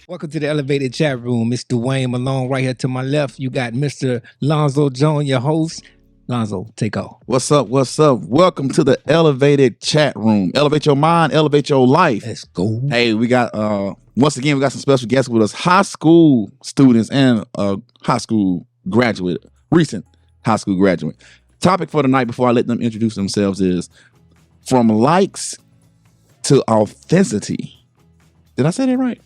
Welcome to the Elevated Chat Room. It's Dwayne Malone right here to my left. You got Mr. Lonzo Jones, your host. Lonzo, take off. What's up? What's up? Welcome to the Elevated Chat Room. Elevate your mind, elevate your life. Let's go. Hey, we got, once again, we got some special guests with us. High school students and high school graduate, recent high school graduate. Topic for the night before I let them introduce themselves is from likes to authenticity. Did I say that right?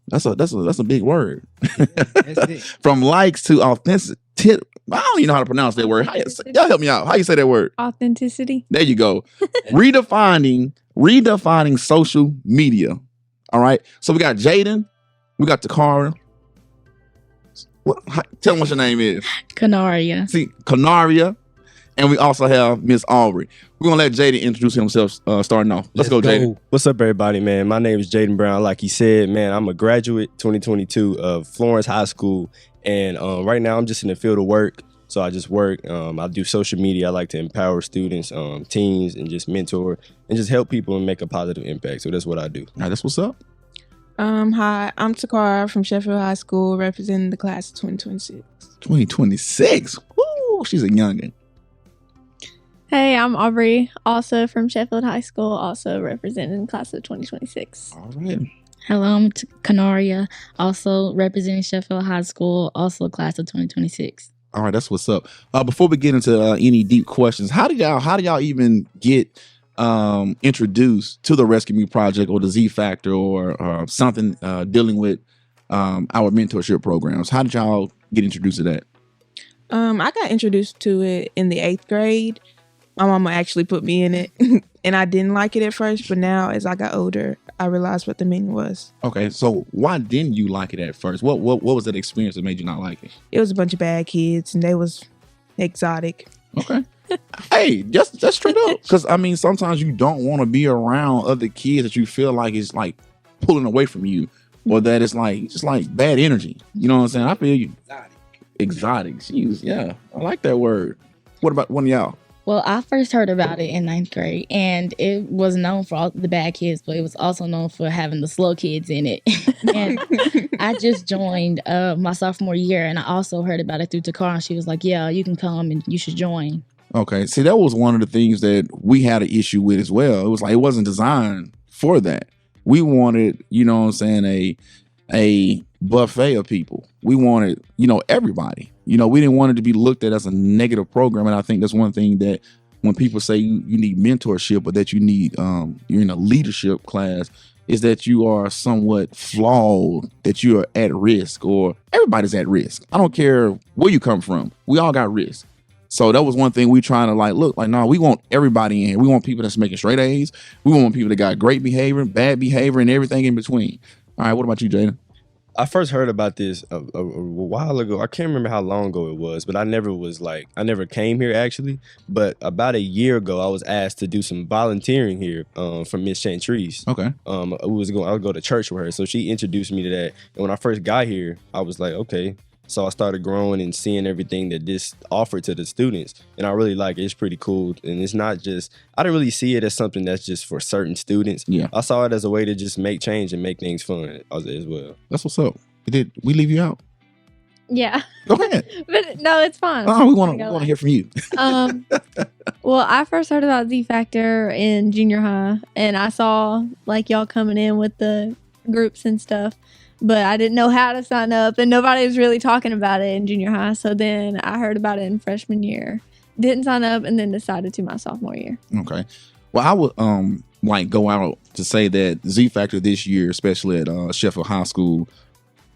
That's a big word. From likes to authenticity. I don't even know how to pronounce that word. Y'all help me out. How you say that word? Authenticity. There you go. Redefining social media. All right. So we got Jaden. We got Takara. Tell them what your name is. Canaria. See, Canaria. And we also have Miss Aubrey. We're going to let Jaden introduce himself starting off. Let's go, Jaden. What's up, everybody, man? My name is Jaden Brown. Like he said, man, I'm a graduate 2022 of Florence High School. And right now I'm just in the field of work. So I just work. I do social media. I like to empower students, teens, and just mentor and just help people and make a positive impact. So that's what I do. All right, that's what's up. Hi, I'm Takara from Sheffield High School, representing the class of 2026. 2026? Woo! She's a youngin'. Hey, I'm Aubrey, also from Sheffield High School, also representing the class of 2026. All right. Hello, I'm Canaria, also representing Sheffield High School, also class of 2026. All right, that's what's up. Before we get into any deep questions, how did y'all even get introduced to the Rescue Me Project or the Z Factor or something dealing with our mentorship programs? How did y'all get introduced to that? I got introduced to it in the 8th grade. My mama actually put me in it, and I didn't like it at first, but now as I got older, I realized what the meaning was. Okay, so why didn't you like it at first? What was that experience that made you not like it? It was a bunch of bad kids, and they was exotic. Okay. Hey, just straight up. Because, I mean, sometimes you don't want to be around other kids that you feel like is like pulling away from you, or that it's like just like bad energy. You know what I'm saying? I feel you. Exotic. Jeez, yeah. I like that word. What about one of y'all? Well, I first heard about it in 9th grade, and it was known for all the bad kids, but it was also known for having the slow kids in it. And I just joined my sophomore year, and I also heard about it through Takara, and she was like, yeah, you can come and you should join. Okay. See, that was one of the things that we had an issue with as well. It was like, it wasn't designed for that. We wanted, you know what I'm saying, a buffet of people. We wanted, everybody. We didn't want it to be looked at as a negative program. And I think that's one thing that when people say you need mentorship or that you need, you're in a leadership class, is that you are somewhat flawed, that you are at risk, or everybody's at risk. I don't care where you come from. We all got risk. So that was one thing we trying to no, we want everybody in here. We want people that's making straight A's. We want people that got great behavior, bad behavior, and everything in between. All right, what about you, Jaden? I first heard about this a while ago. I can't remember how long ago it was, but I never came here actually. But about a year ago, I was asked to do some volunteering here from Miss Chantrice. Okay. I would go to church with her, so she introduced me to that. And when I first got here, I was like, okay. So I started growing and seeing everything that this offered to the students. And I really like it. It's pretty cool. And it's not just, I didn't really see it as something that's just for certain students. Yeah. I saw it as a way to just make change and make things fun as well. That's what's up. Did we leave you out? Yeah. Go ahead. But no, it's fine. Oh, we want to hear from you. Well, I first heard about Z Factor in junior high, and I saw like y'all coming in with the groups and stuff. But I didn't know how to sign up, and nobody was really talking about it in junior high. So then I heard about it in freshman year. Didn't sign up, and then decided to my sophomore year. Okay. Well, I would go out to say that Z Factor this year, especially at Sheffield High School,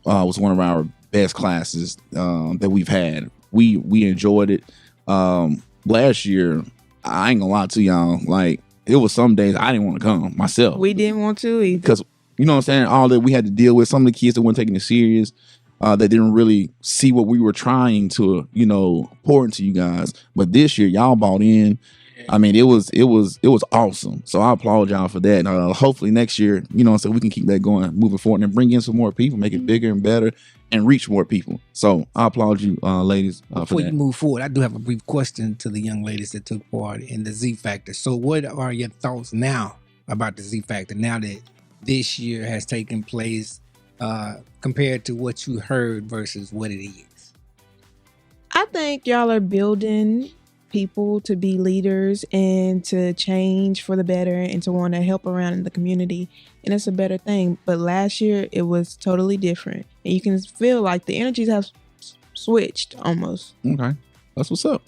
was one of our best classes that we've had. We enjoyed it. Last year, I ain't gonna lie to y'all, like it was some days I didn't want to come myself. We didn't want to either. Because you know what I'm saying? All that we had to deal with, some of the kids that weren't taking it serious, that didn't really see what we were trying to, pour into you guys. But this year, y'all bought in. I mean, it was awesome. So I applaud y'all for that. Hopefully next year, so we can keep that going, moving forward, and bring in some more people, make it bigger and better, and reach more people. So I applaud you, ladies, for Before you that. move forward, I do have a brief question to the young ladies that took part in the Z Factor. So what are your thoughts now about the Z Factor now that this year has taken place compared to what you heard versus what it is? I think y'all are building people to be leaders and to change for the better and to want to help around in the community. And it's a better thing. But last year, it was totally different. And you can feel like the energies have switched almost. Okay. That's what's up.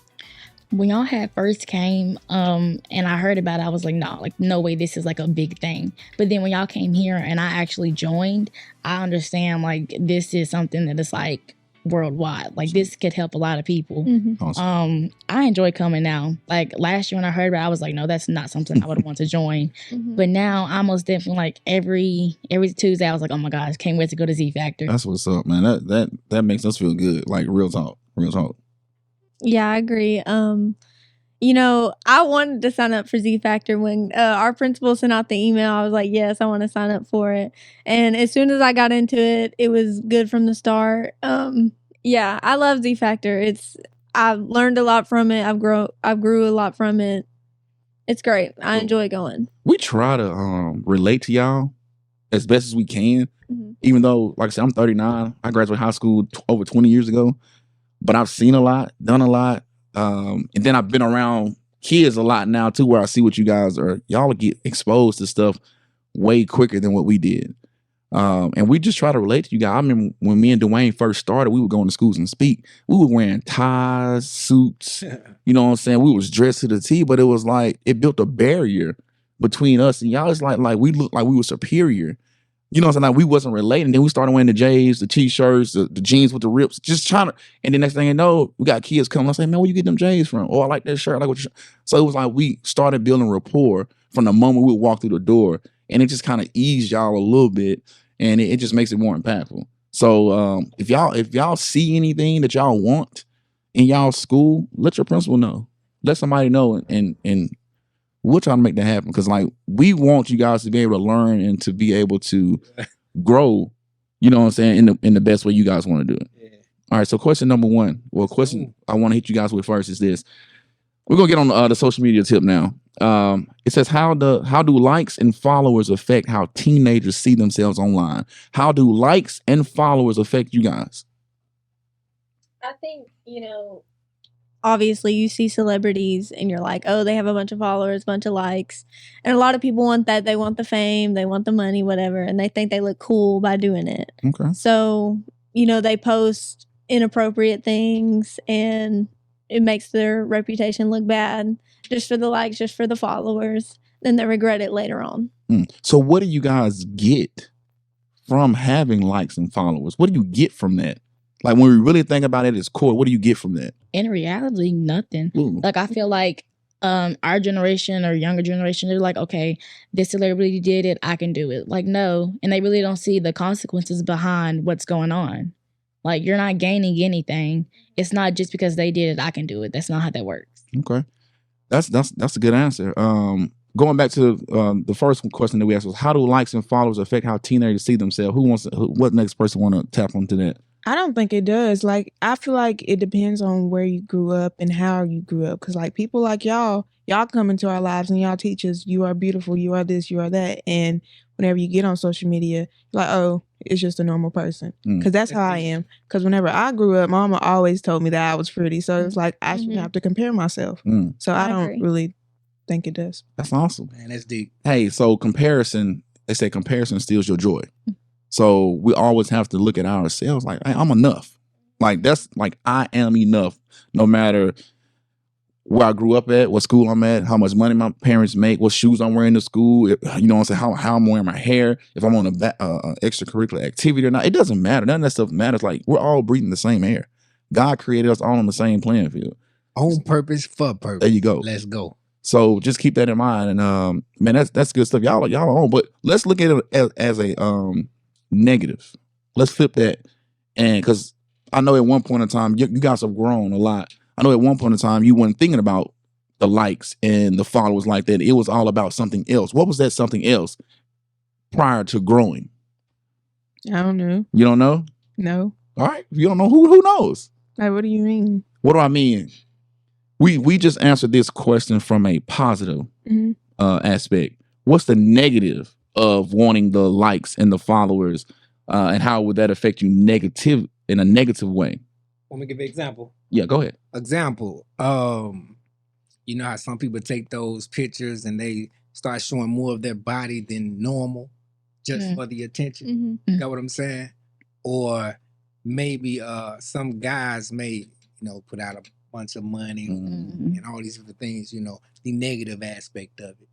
When y'all had first came, and I heard about it, I was like, no way, this is like a big thing. But then when y'all came here and I actually joined, I understand like this is something that is like worldwide. Like this could help a lot of people. Mm-hmm. Awesome. I enjoy coming now. Like last year when I heard about it, I was like, no, that's not something I would want to join. Mm-hmm. But now I most definitely like every Tuesday I was like, oh my gosh, can't wait to go to Z Factor. That's what's up, man. That makes us feel good. Like real talk. Real talk. Yeah, I agree. You know, I wanted to sign up for Z Factor when our principal sent out the email. I was like, yes, I want to sign up for it. And as soon as I got into it, it was good from the start. Yeah, I love Z Factor. I've learned a lot from it. I've grew a lot from it. It's great. I enjoy going. We try to relate to y'all as best as we can. Mm-hmm. Even though, like I said, I'm 39. I graduated high school over 20 years ago. But I've seen a lot, done a lot. And then I've been around kids a lot now too, where I see what you guys are. Y'all get exposed to stuff way quicker than what we did. And we just try to relate to you guys. I remember when me and Dwayne first started, we would go into schools and speak. We were wearing ties, suits. You know what I'm saying? We was dressed to the T, but it was like it built a barrier between us and y'all. It's like we looked like we were superior. You know what I'm saying? Like we wasn't relating. Then we started wearing the J's, the T-shirts, the jeans with the rips, just trying to. And the next thing you know, we got kids coming. I say, man, where you get them J's from? Oh, I like that shirt. I like what So it was like we started building rapport from the moment we would walk through the door. And it just kind of eased y'all a little bit. And it just makes it more impactful. So if y'all see anything that y'all want in y'all school, let your principal know. Let somebody know and we'll try to make that happen because, like, we want you guys to be able to learn and to be able to grow, you know what I'm saying, in the best way you guys want to do it. Yeah. All right, so question number one. Well, question I want to hit you guys with first is this. We're going to get on the social media tip now. It says, how do likes and followers affect how teenagers see themselves online? How do likes and followers affect you guys? I think, obviously you see celebrities and you're like, oh, they have a bunch of followers, bunch of likes. And a lot of people want that. They want the fame, they want the money, whatever. And they think they look cool by doing it. Okay. So, they post inappropriate things and it makes their reputation look bad just for the likes, just for the followers. Then they regret it later on. So what do you guys get from having likes and followers? What do you get from that? Like when we really think about it as core, what do you get from that? In reality, nothing. Ooh. Like I feel like our generation or younger generation, they're like, okay, this celebrity did it, I can do it. Like, no. And they really don't see the consequences behind what's going on. Like, you're not gaining anything. It's not just because they did it, I can do it. That's not how that works. Okay. That's a good answer. Going back to the first question that we asked was, how do likes and followers affect how teenagers see themselves? What next person want to tap onto that? I don't think it does. Like, I feel like it depends on where you grew up and how you grew up. Because, like, people like y'all come into our lives and y'all teach us you are beautiful, you are this, you are that. And whenever you get on social media, you're like, oh, it's just a normal person. Because that's how I am. Because whenever I grew up, mama always told me that I was pretty. So it's like, I shouldn't have to compare myself. So I don't really think it does. That's awesome. Man, that's deep. Hey, so comparison, they say comparison steals your joy. So we always have to look at ourselves like, hey, I'm enough. Like, that's like, I am enough. No matter where I grew up at, what school I'm at, how much money my parents make, what shoes I'm wearing to school, you know what I'm saying, how I'm wearing my hair, if I'm on an extracurricular activity or not. It doesn't matter. None of that stuff matters. Like, we're all breathing the same air. God created us all on the same playing field. On purpose, for purpose. There you go. Let's go. So just keep that in mind. And man, that's good stuff. Y'all are on. But let's look at it as a negative. Let's flip that. And because I know at one point in time, you guys have grown a lot. I know at one point in time, you weren't thinking about the likes and the followers like that. It was all about something else. What was that something else prior to growing? I don't know. You don't know? No. All right. If you don't know who knows? Like, what do you mean? What do I mean? We just answered this question from a positive Mhm. aspect. What's the negative of wanting the likes and the followers, and how would that affect you in a negative way? Want me to give an example? Yeah, go ahead. Example. You know how some people take those pictures and they start showing more of their body than normal just for the attention. Mhm. Got what I'm saying? Or maybe some guys may, put out a bunch of money and all these other things, the negative aspect of it.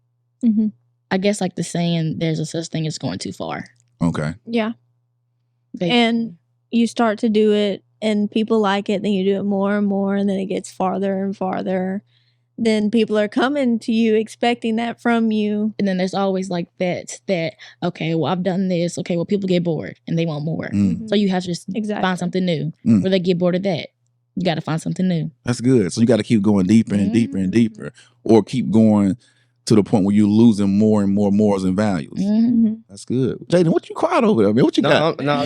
Mm-hmm. I guess like the saying, there's a such thing as going too far. Okay. Yeah. And you start to do it and people like it, then you do it more and more, and then it gets farther and farther. Then people are coming to you expecting that from you. And then there's always like that, okay, well, I've done this. Okay, well, people get bored and they want more. Mm. So you have to just find something new. Or they get bored of that. You got to find something new. That's good. So you got to keep going deeper and deeper and deeper, or keep going to the point where you're losing more and more morals and values. Mm-hmm. That's good. Jaden, what you quiet over there, man? What you got? No,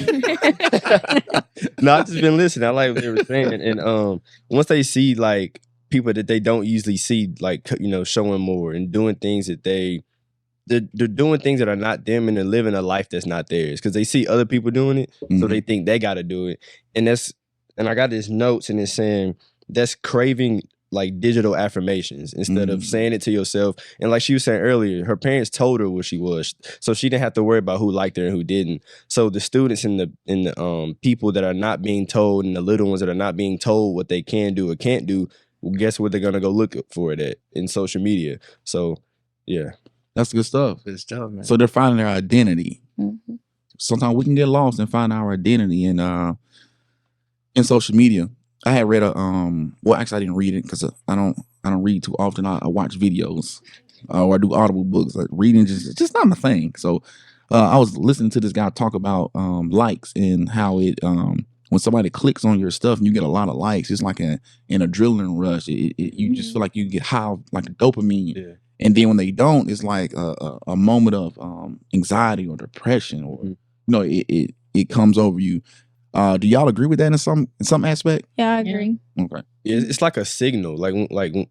I've just been listening. I like what they were saying. And once they see like people that they don't usually see, like, showing more and doing things that they're doing things that are not them, and they're living a life that's not theirs because they see other people doing it. So they think they got to do it. And I got this notes and it's saying that's craving like digital affirmations instead of saying it to yourself. And like she was saying earlier, her parents told her what she was, so she didn't have to worry about who liked her and who didn't. So the students and the people that are not being told, and the little ones that are not being told what they can do or can't do, well, guess what they're gonna go look for it at in social media. So yeah, that's good stuff. Good stuff, man. So they're finding their identity. Mm-hmm. Sometimes we can get lost and find our identity in social media. I had read well, actually I didn't read it because I don't read too often. I watch videos or I do audible books. Like reading just not my thing. So I was listening to this guy talk about likes and how it when somebody clicks on your stuff and you get a lot of likes, it's like an adrenaline rush. You just feel like you get high, like a dopamine. Yeah. And then when they don't, it's like a moment of anxiety or depression, or it comes over you. Do y'all agree with that in some aspect? Yeah, I agree. Okay. Yeah, it's like a signal. Like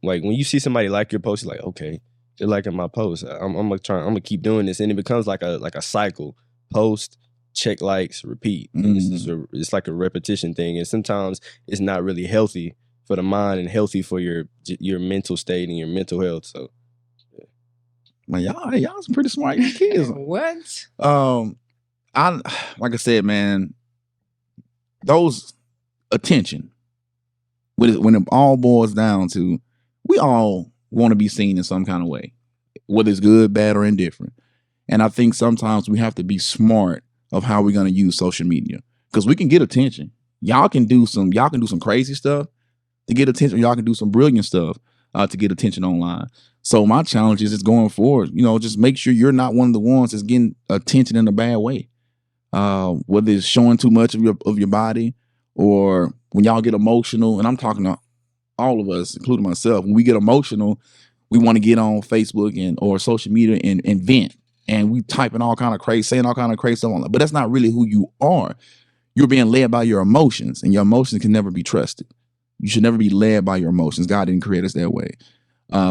when you see somebody like your post, you're like, okay, they're liking my post. I'm gonna keep doing this, and it becomes like a cycle. Post, check likes, repeat. Mm-hmm. It's like a repetition thing, and sometimes it's not really healthy for the mind and healthy for your mental state and your mental health. So, yeah. Man, y'all some pretty smart kids. What? Like I said, man. Those attention, when it all boils down to, we all want to be seen in some kind of way, whether it's good, bad, or indifferent. And I think sometimes we have to be smart of how we're going to use social media, because we can get attention. Y'all can do some crazy stuff to get attention. Y'all can do some brilliant stuff to get attention online. So my challenge is going forward, just make sure you're not one of the ones that's getting attention in a bad way. Whether it's showing too much of your body, or when y'all get emotional, and I'm talking to all of us, including myself, when we get emotional, we want to get on Facebook or social media and vent, and we typing all kind of crazy, saying all kind of crazy stuff online. But that's not really who you are. You're being led by your emotions, and your emotions can never be trusted. You should never be led by your emotions. God didn't create us that way.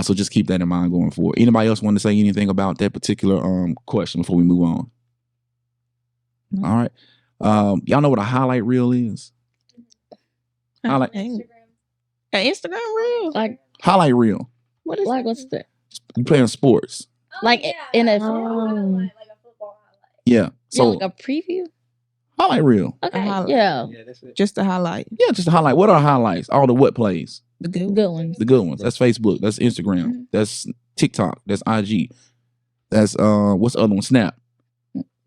So just keep that in mind going forward. Anybody else want to say anything about that particular question before we move on? Mm-hmm. All right. Y'all know what a highlight reel is? Highlight. An Instagram reel? Like highlight reel. What is like? What's that? You playing sports. Like in a yeah. So like a preview? Highlight reel. Okay. Yeah, that's it. Just a highlight. Yeah, just a highlight. What are highlights? All the what plays? The good ones. The good ones. That's Facebook. That's Instagram. Mm-hmm. That's TikTok. That's IG. That's what's the other one? Snap.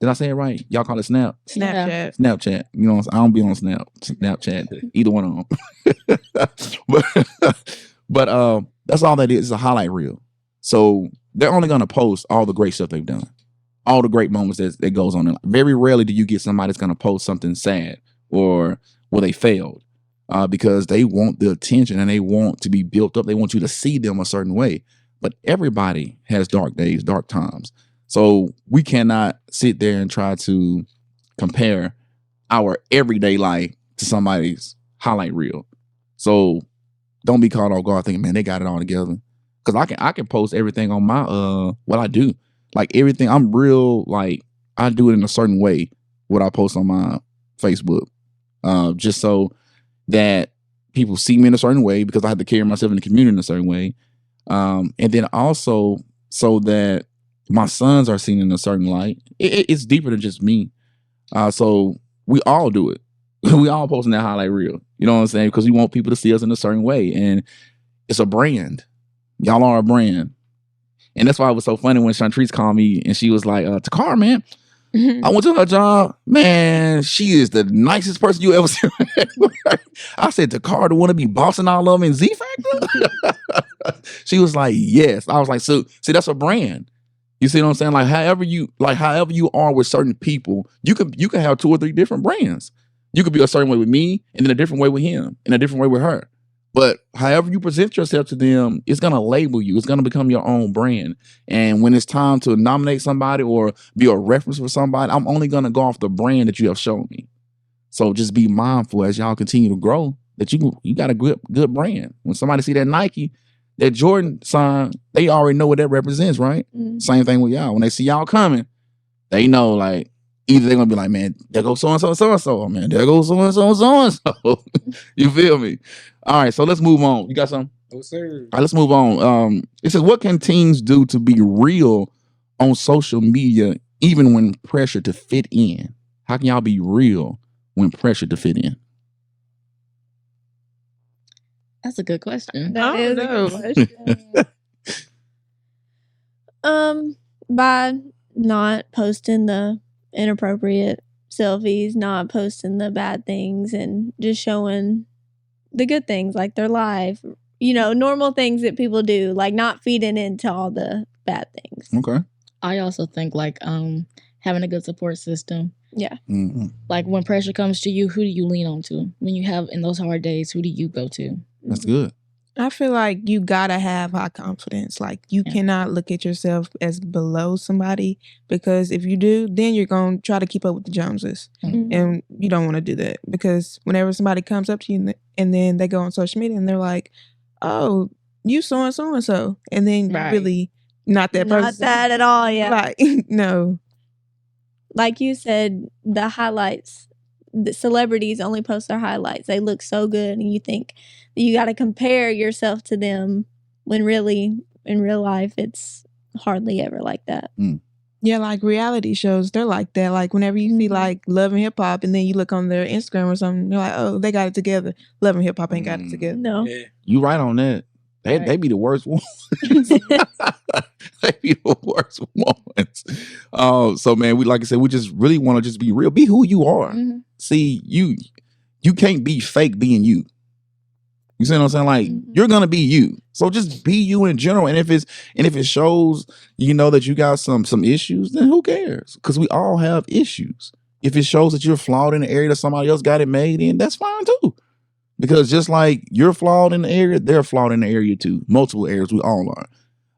Did I say it right? Y'all call it Snap? Snapchat. Snapchat. I don't be on Snapchat. Either one of them. but that's all that is. It's a highlight reel. So they're only going to post all the great stuff they've done, all the great moments that goes on. Very rarely do you get somebody that's going to post something sad or where they failed, because they want the attention and they want to be built up. They want you to see them a certain way. But everybody has dark days, dark times. So we cannot sit there and try to compare our everyday life to somebody's highlight reel. So don't be caught off guard thinking, man, they got it all together. Because I can post everything on my what I do. Like everything, I'm real, like I do it in a certain way, what I post on my Facebook. Just so that people see me in a certain way, because I have to carry myself in the community in a certain way. And then also so that my sons are seen in a certain light. It's deeper than just me. So we all do it. We all posting that highlight reel. You know what I'm saying? Because we want people to see us in a certain way. And it's a brand. Y'all are a brand. And that's why it was so funny when Shantrice called me and she was like, Takar, man, I went to her job. Man, she is the nicest person you ever see. I said, Takar, the one to be bossing all of them in Z Factor? She was like, yes. I was like, so see, that's a brand. You see what I'm saying? Like however you are with certain people, you can have 2 or 3 different brands. You could be a certain way with me, and then a different way with him, and a different way with her. But however you present yourself to them, it's gonna label you. It's gonna become your own brand. And when it's time to nominate somebody or be a reference for somebody, I'm only gonna go off the brand that you have shown me. So just be mindful as y'all continue to grow that you got a good brand. When somebody see that Nike, that Jordan sign, they already know what that represents, right? Mm-hmm. Same thing with y'all. When they see y'all coming, they know, like, either they're gonna be like, man, there goes so-and-so, so-and-so. Man, there goes so-and-so, so-and-so. You feel me? All right, so let's move on. You got something? Oh, sir. All right, let's move on. It says, what can teens do to be real on social media, even when pressure to fit in? How can y'all be real when pressure to fit in? That's a good question. That is a good question. By not posting the inappropriate selfies, not posting the bad things, and just showing the good things, like their life, normal things that people do, like not feeding into all the bad things. Okay. I also think like having a good support system. Yeah. Mm-hmm. Like when pressure comes to you, who do you lean on to? When you have in those hard days, who do you go to? That's good. I feel like you gotta have high confidence. Like you cannot look at yourself as below somebody, because if you do, then you're gonna try to keep up with the Joneses, and you don't want to do that, because whenever somebody comes up to you and then they go on social media and they're like, "Oh, you so and so and so," and then you're really not that person. Not that at all. Yeah. Like no. Like you said, the highlights. The celebrities only post their highlights. They look so good, and you think that you got to compare yourself to them, when really in real life it's hardly ever like that. Yeah, like reality shows, they're like that. Like whenever you see like Love and Hip Hop, and then you look on their Instagram or something, you're like, oh, they got it together. Love and Hip Hop ain't got it together. No. Yeah. You right on that. They be the worst ones. They be the worst ones. So man, like I said, we just really want to just be real. Be who you are. Mm-hmm. See, you can't be fake being you. You see what I'm saying? Like you're gonna be you. So just be you in general. And if it shows, that you got some issues, then who cares? Because we all have issues. If it shows that you're flawed in the area that somebody else got it made in, that's fine too. Because just like you're flawed in the area, they're flawed in the area too. Multiple areas, we all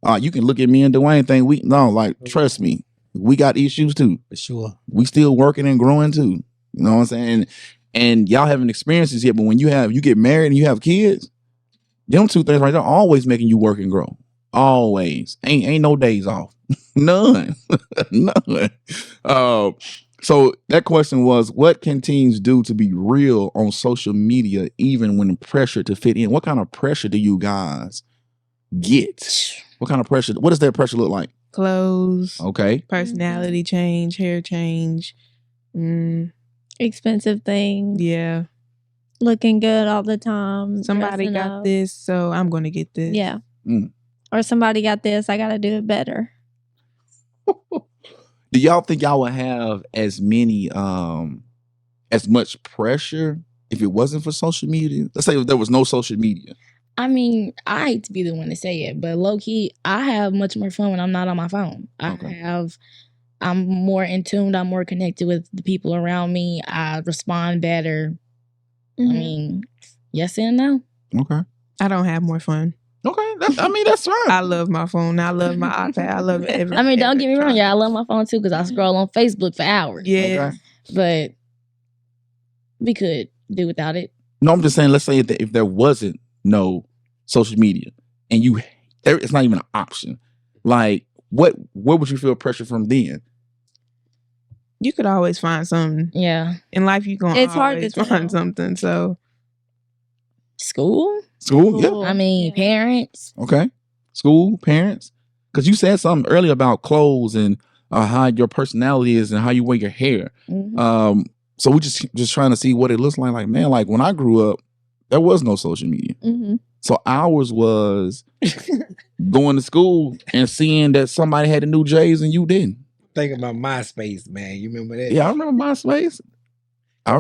are. You can look at me and Dwayne and think trust me, we got issues too. For sure. We still working and growing too. You know what I'm saying? And y'all haven't experienced this yet, but when you get married and you have kids, them 2 things right there always making you work and grow. Always. Ain't no days off. None. None. So that question was, what can teens do to be real on social media, even when pressure to fit in? What kind of pressure do you guys get? What kind of pressure? What does that pressure look like? Clothes. Okay. Personality change, hair change. Expensive things. Yeah. Looking good all the time. Somebody got this, so I'm going to get this. Yeah. Or somebody got this, I got to do it better. Do y'all think y'all would have as much pressure if it wasn't for social media? Let's say if there was no social media. I mean, I hate to be the one to say it, but low key, I have much more fun when I'm not on my phone. I'm more in tune. I'm more connected with the people around me. I respond better. I mean, yes and no. Okay. I don't have more fun. Okay. That's right. I love my phone. I love my iPad. I love everything. I mean, don't get me wrong. Yeah, I love my phone too, because I scroll on Facebook for hours. Yeah. Okay. But we could do without it. No, I'm just saying, let's say if there wasn't no social media and it's not even an option. Like, where would you feel pressure from then? You could always find something. Yeah. In life, you gonna It's hard to always find tell. something. So School? School, yeah. I mean, parents. Okay. School, parents. Because you said something earlier about clothes and how your personality is and how you wear your hair. Mhm. So we just trying to see what it looks like. Like, man, like when I grew up, there was no social media. Mm-hmm. So ours was going to school and seeing that somebody had the new J's and you didn't. Think about MySpace, man. You remember that? Yeah, I remember MySpace. I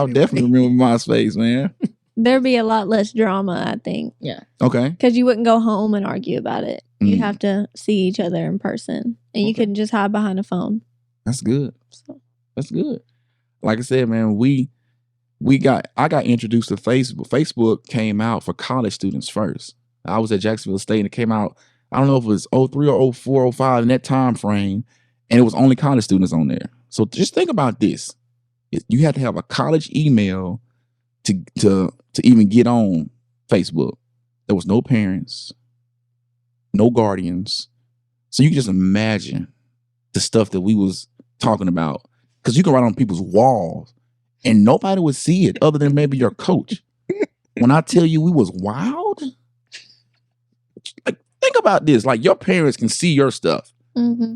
definitely remember MySpace, man. There'd be a lot less drama, I think, Okay. because you wouldn't go home and argue about it. You Mm. have to see each other in person, and you couldn't just hide behind a phone. That's good. So. That's good. Like I said, man, I got introduced to Facebook. Facebook came out for college students first. I was at Jacksonville State and it came out, I don't know if it was 03 or 04, 05 in that time frame, and it was only college students on there. So just think about this. You had to have a college email to even get on Facebook. There was no parents, no guardians. So you can just imagine the stuff that we was talking about. Because you can write on people's walls and nobody would see it other than maybe your coach. When I tell you we was wild, like think about this. Like your parents can see your stuff. Mm-hmm.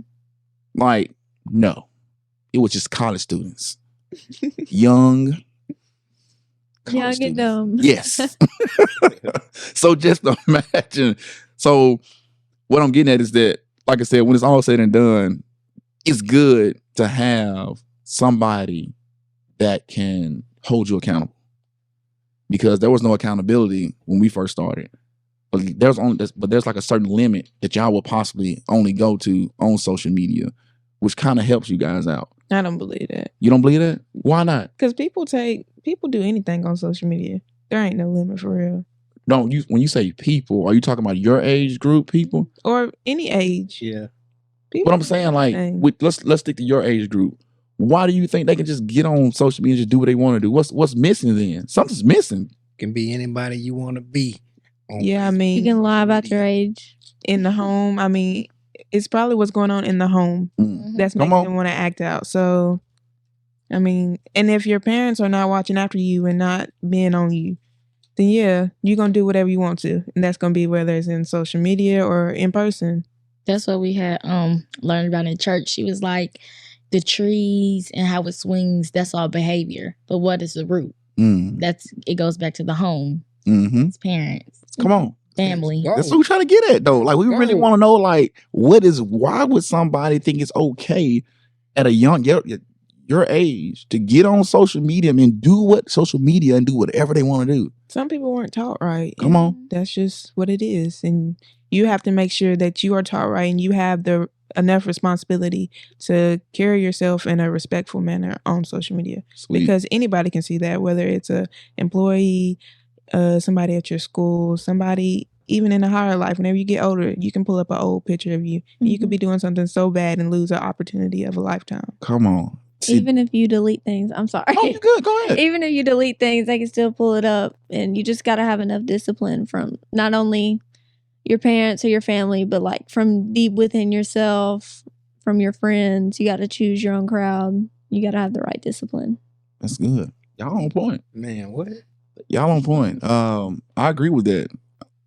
Like, no. It was just college students. Young Young and dumb. Yes. So just imagine. So what I'm getting at is that, like I said, when it's all said and done, it's good to have somebody that can hold you accountable. Because there was no accountability when we first started. But there's like a certain limit that y'all will possibly only go to on social media, which kind of helps you guys out. I don't believe that. You don't believe that? Why not? Because people do anything on social media. There ain't no limit for real. When you say people, are you talking about your age group people? Or any age. Yeah. People But I'm saying, like, let's stick to your age group. Why do you think they can just get on social media and just do what they want to do? What's missing then? Something's missing. Can be anybody you want to be. Yeah, I mean, You can lie about your age. in the home. I mean, it's probably what's going on in the home that's Come making on. them want to act out. So, I mean, and if your parents are not watching after you and not being on you, then yeah, you're going to do whatever you want to. And that's going to be whether it's in social media or in person. That's what we had learned about in church. She was like, the trees and how it swings, that's all behavior. But what is the root? It goes back to the home. Mm-hmm. It's parents. Come on. Family. That's what we're trying to get at, though. Like, we really want to know, like, why would somebody think it's okay at a young, your age to get on social media and do whatever they want to do? Some people weren't taught right. Come on. That's just what it is. And you have to make sure that you are taught right and you have enough responsibility to carry yourself in a respectful manner on social media. Sweet. Because anybody can see that, whether it's a employee, somebody at your school, somebody even in a higher life. Whenever you get older, you can pull up an old picture of you. And you could be doing something so bad and lose an opportunity of a lifetime. Come on. Even if you delete things, I'm sorry. Oh, you're good. Go ahead. Even if you delete things, they can still pull it up. And you just got to have enough discipline from not only your parents or your family, but like from deep within yourself, from your friends. You got to choose your own crowd. You got to have the right discipline. That's good. Y'all on point. Man, what? Y'all on point. I agree with that.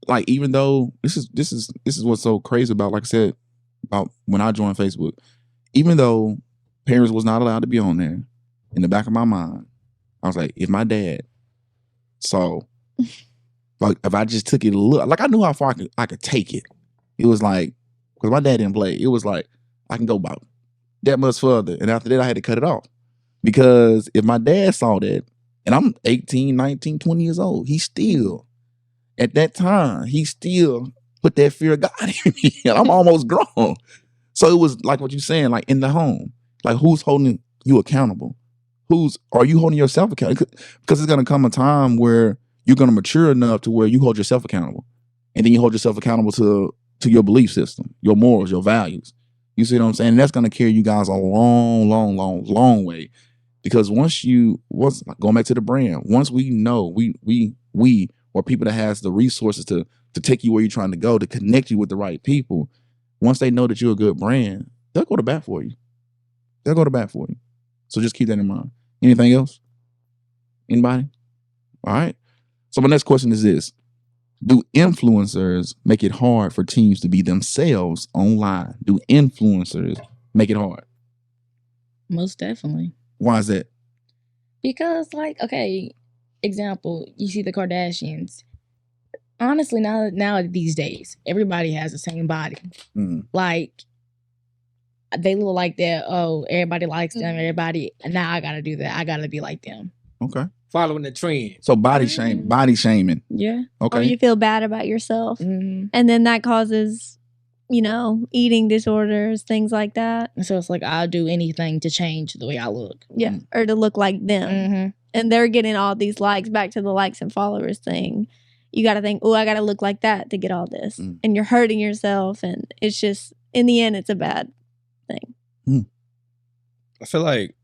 Like, even though this is what's so crazy about, like I said, about when I joined Facebook, even though parents was not allowed to be on there, in the back of my mind, I was like, if my dad saw, like, if I just took it a little, like, I knew how far I could take it. It was like, because my dad didn't play, it was like, I can go about that much further. And after that, I had to cut it off. Because if my dad saw that, and I'm 18, 19, 20 years old, at that time, he still put that fear of God in me. And I'm almost grown. So it was like what you're saying, like in the home. Like, who's holding you accountable? Are you holding yourself accountable? Because it's going to come a time where you're going to mature enough to where you hold yourself accountable. And then you hold yourself accountable to your belief system, your morals, your values. You see what I'm saying? And that's going to carry you guys a long, long, long, long way. Because once going back to the brand, once we know we or people that has the resources to take you where you're trying to go, to connect you with the right people, once they know that you're a good brand, they'll go to bat for you. They'll go to bat for you. So just keep that in mind. Anything else? Anybody? All right. So my next question is this. Do influencers make it hard for teams to be themselves online? Do influencers make it hard? Most definitely. Why is that? Because, like, okay, example, you see the Kardashians. Honestly, now these days, everybody has the same body. Mm. Like, they look like that. Oh, everybody likes them. Everybody. Now I gotta do that. I gotta be like them. Okay. Following the trend. So body shaming. Yeah. Okay. Or you feel bad about yourself. Mm-hmm. And then that causes, eating disorders, things like that. And so it's like, I'll do anything to change the way I look. Yeah. Or to look like them. Mm-hmm. And they're getting all these likes. Back to the likes and followers thing. You got to think, I got to look like that to get all this. And you're hurting yourself. And it's just, in the end, it's a bad thing. I feel like,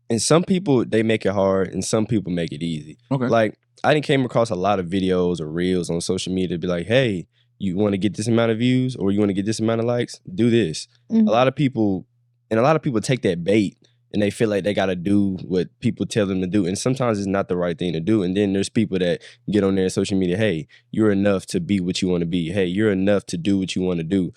and some people, they make it hard, and some people make it easy. Okay. Like, I didn't came across a lot of videos or reels on social media to be like, hey, you want to get this amount of views or you want to get this amount of likes? Do this. Mm-hmm. A lot of people take that bait and they feel like they got to do what people tell them to do. And sometimes it's not the right thing to do. And then there's people that get on there on social media, hey, you're enough to be what you want to be. Hey, you're enough to do what you want to do.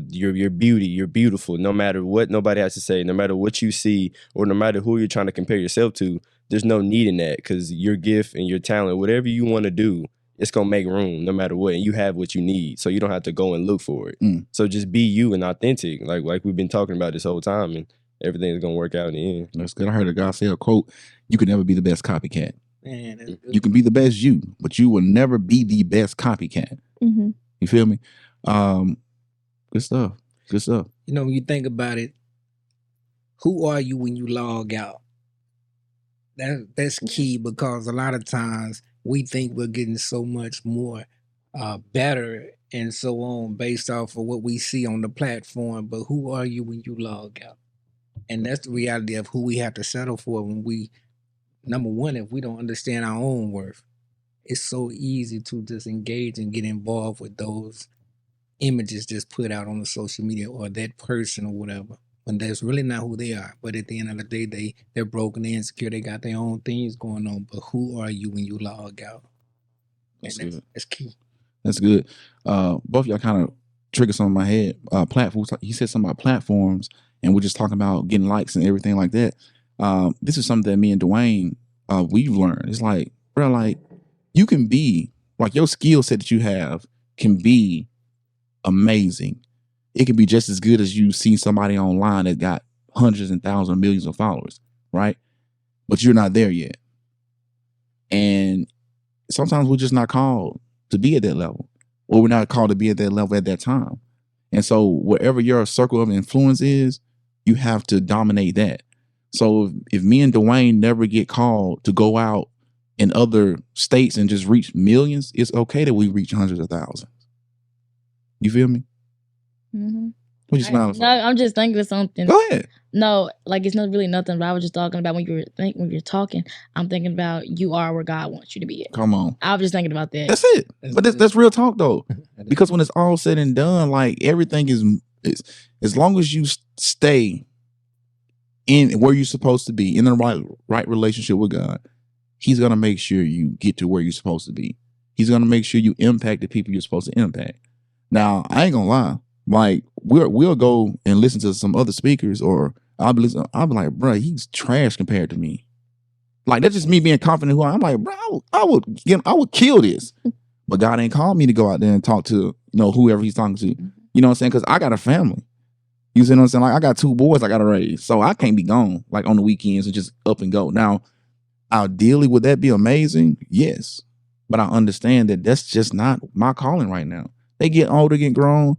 Your beauty, you're beautiful. No matter what nobody has to say, no matter what you see, or no matter who you're trying to compare yourself to, there's no need in that, because your gift and your talent, whatever you want to do, it's gonna make room no matter what, and you have what you need, so you don't have to go and look for it. So just be you and authentic, like we've been talking about this whole time, and everything's gonna work out in the end. That's good. I heard a guy say a quote: "You can never be the best copycat. Man, You can be the best you, but you will never be the best copycat." Mm-hmm. You feel me? Good stuff. Good stuff. when you think about it, who are you when you log out? That's key, because a lot of times we think we're getting so much more better and so on based off of what we see on the platform. But who are you when you log out? And that's the reality of who we have to settle for when we, number one, if we don't understand our own worth, it's so easy to just engage and get involved with those images just put out on the social media or that person or whatever, when that's really not who they are. But at the end of the day, they're broken, they're insecure, they got their own things going on. But who are you when you log out? That's And good. that's key. That's good. Both of y'all kind of triggered some in my head. Platforms. He said something about platforms, and we're just talking about getting likes and everything like that. This is something that me and Dwayne, we've learned. It's like, bro, like, you can be, like, your skill set that you have can be amazing. It can be just as good as you see somebody online that got hundreds and thousands, millions of followers, right? But you're not there yet. And sometimes we're just not called to be at that level, or we're not called to be at that level at that time. And so wherever your circle of influence is, you have to dominate that. So if me and Dwayne never get called to go out in other states and just reach millions, it's okay that we reach hundreds of thousands. You feel me? Mm-hmm. What you smiling for? No, I'm just thinking of something. Go ahead. No, like, it's not really nothing. But I was just talking about when you're talking. I'm thinking about you are where God wants you to be at. Come on. I was just thinking about that. That's it. But that's real talk though. Because when it's all said and done, like, everything is as long as you stay in where you're supposed to be, in the right relationship with God, He's gonna make sure you get to where you're supposed to be. He's gonna make sure you impact the people you're supposed to impact. Now, I ain't gonna lie. Like, we'll go and listen to some other speakers, or I'll be like, bro, he's trash compared to me. Like, that's just me being confident who I am. I'm like, bro, I would kill this. But God ain't called me to go out there and talk to, whoever He's talking to. You know what I'm saying? Because I got a family. You see what I'm saying? Like, I got 2 boys I got to raise. So I can't be gone, like, on the weekends and just up and go. Now, ideally, would that be amazing? Yes. But I understand that that's just not my calling right now. They get older, get grown,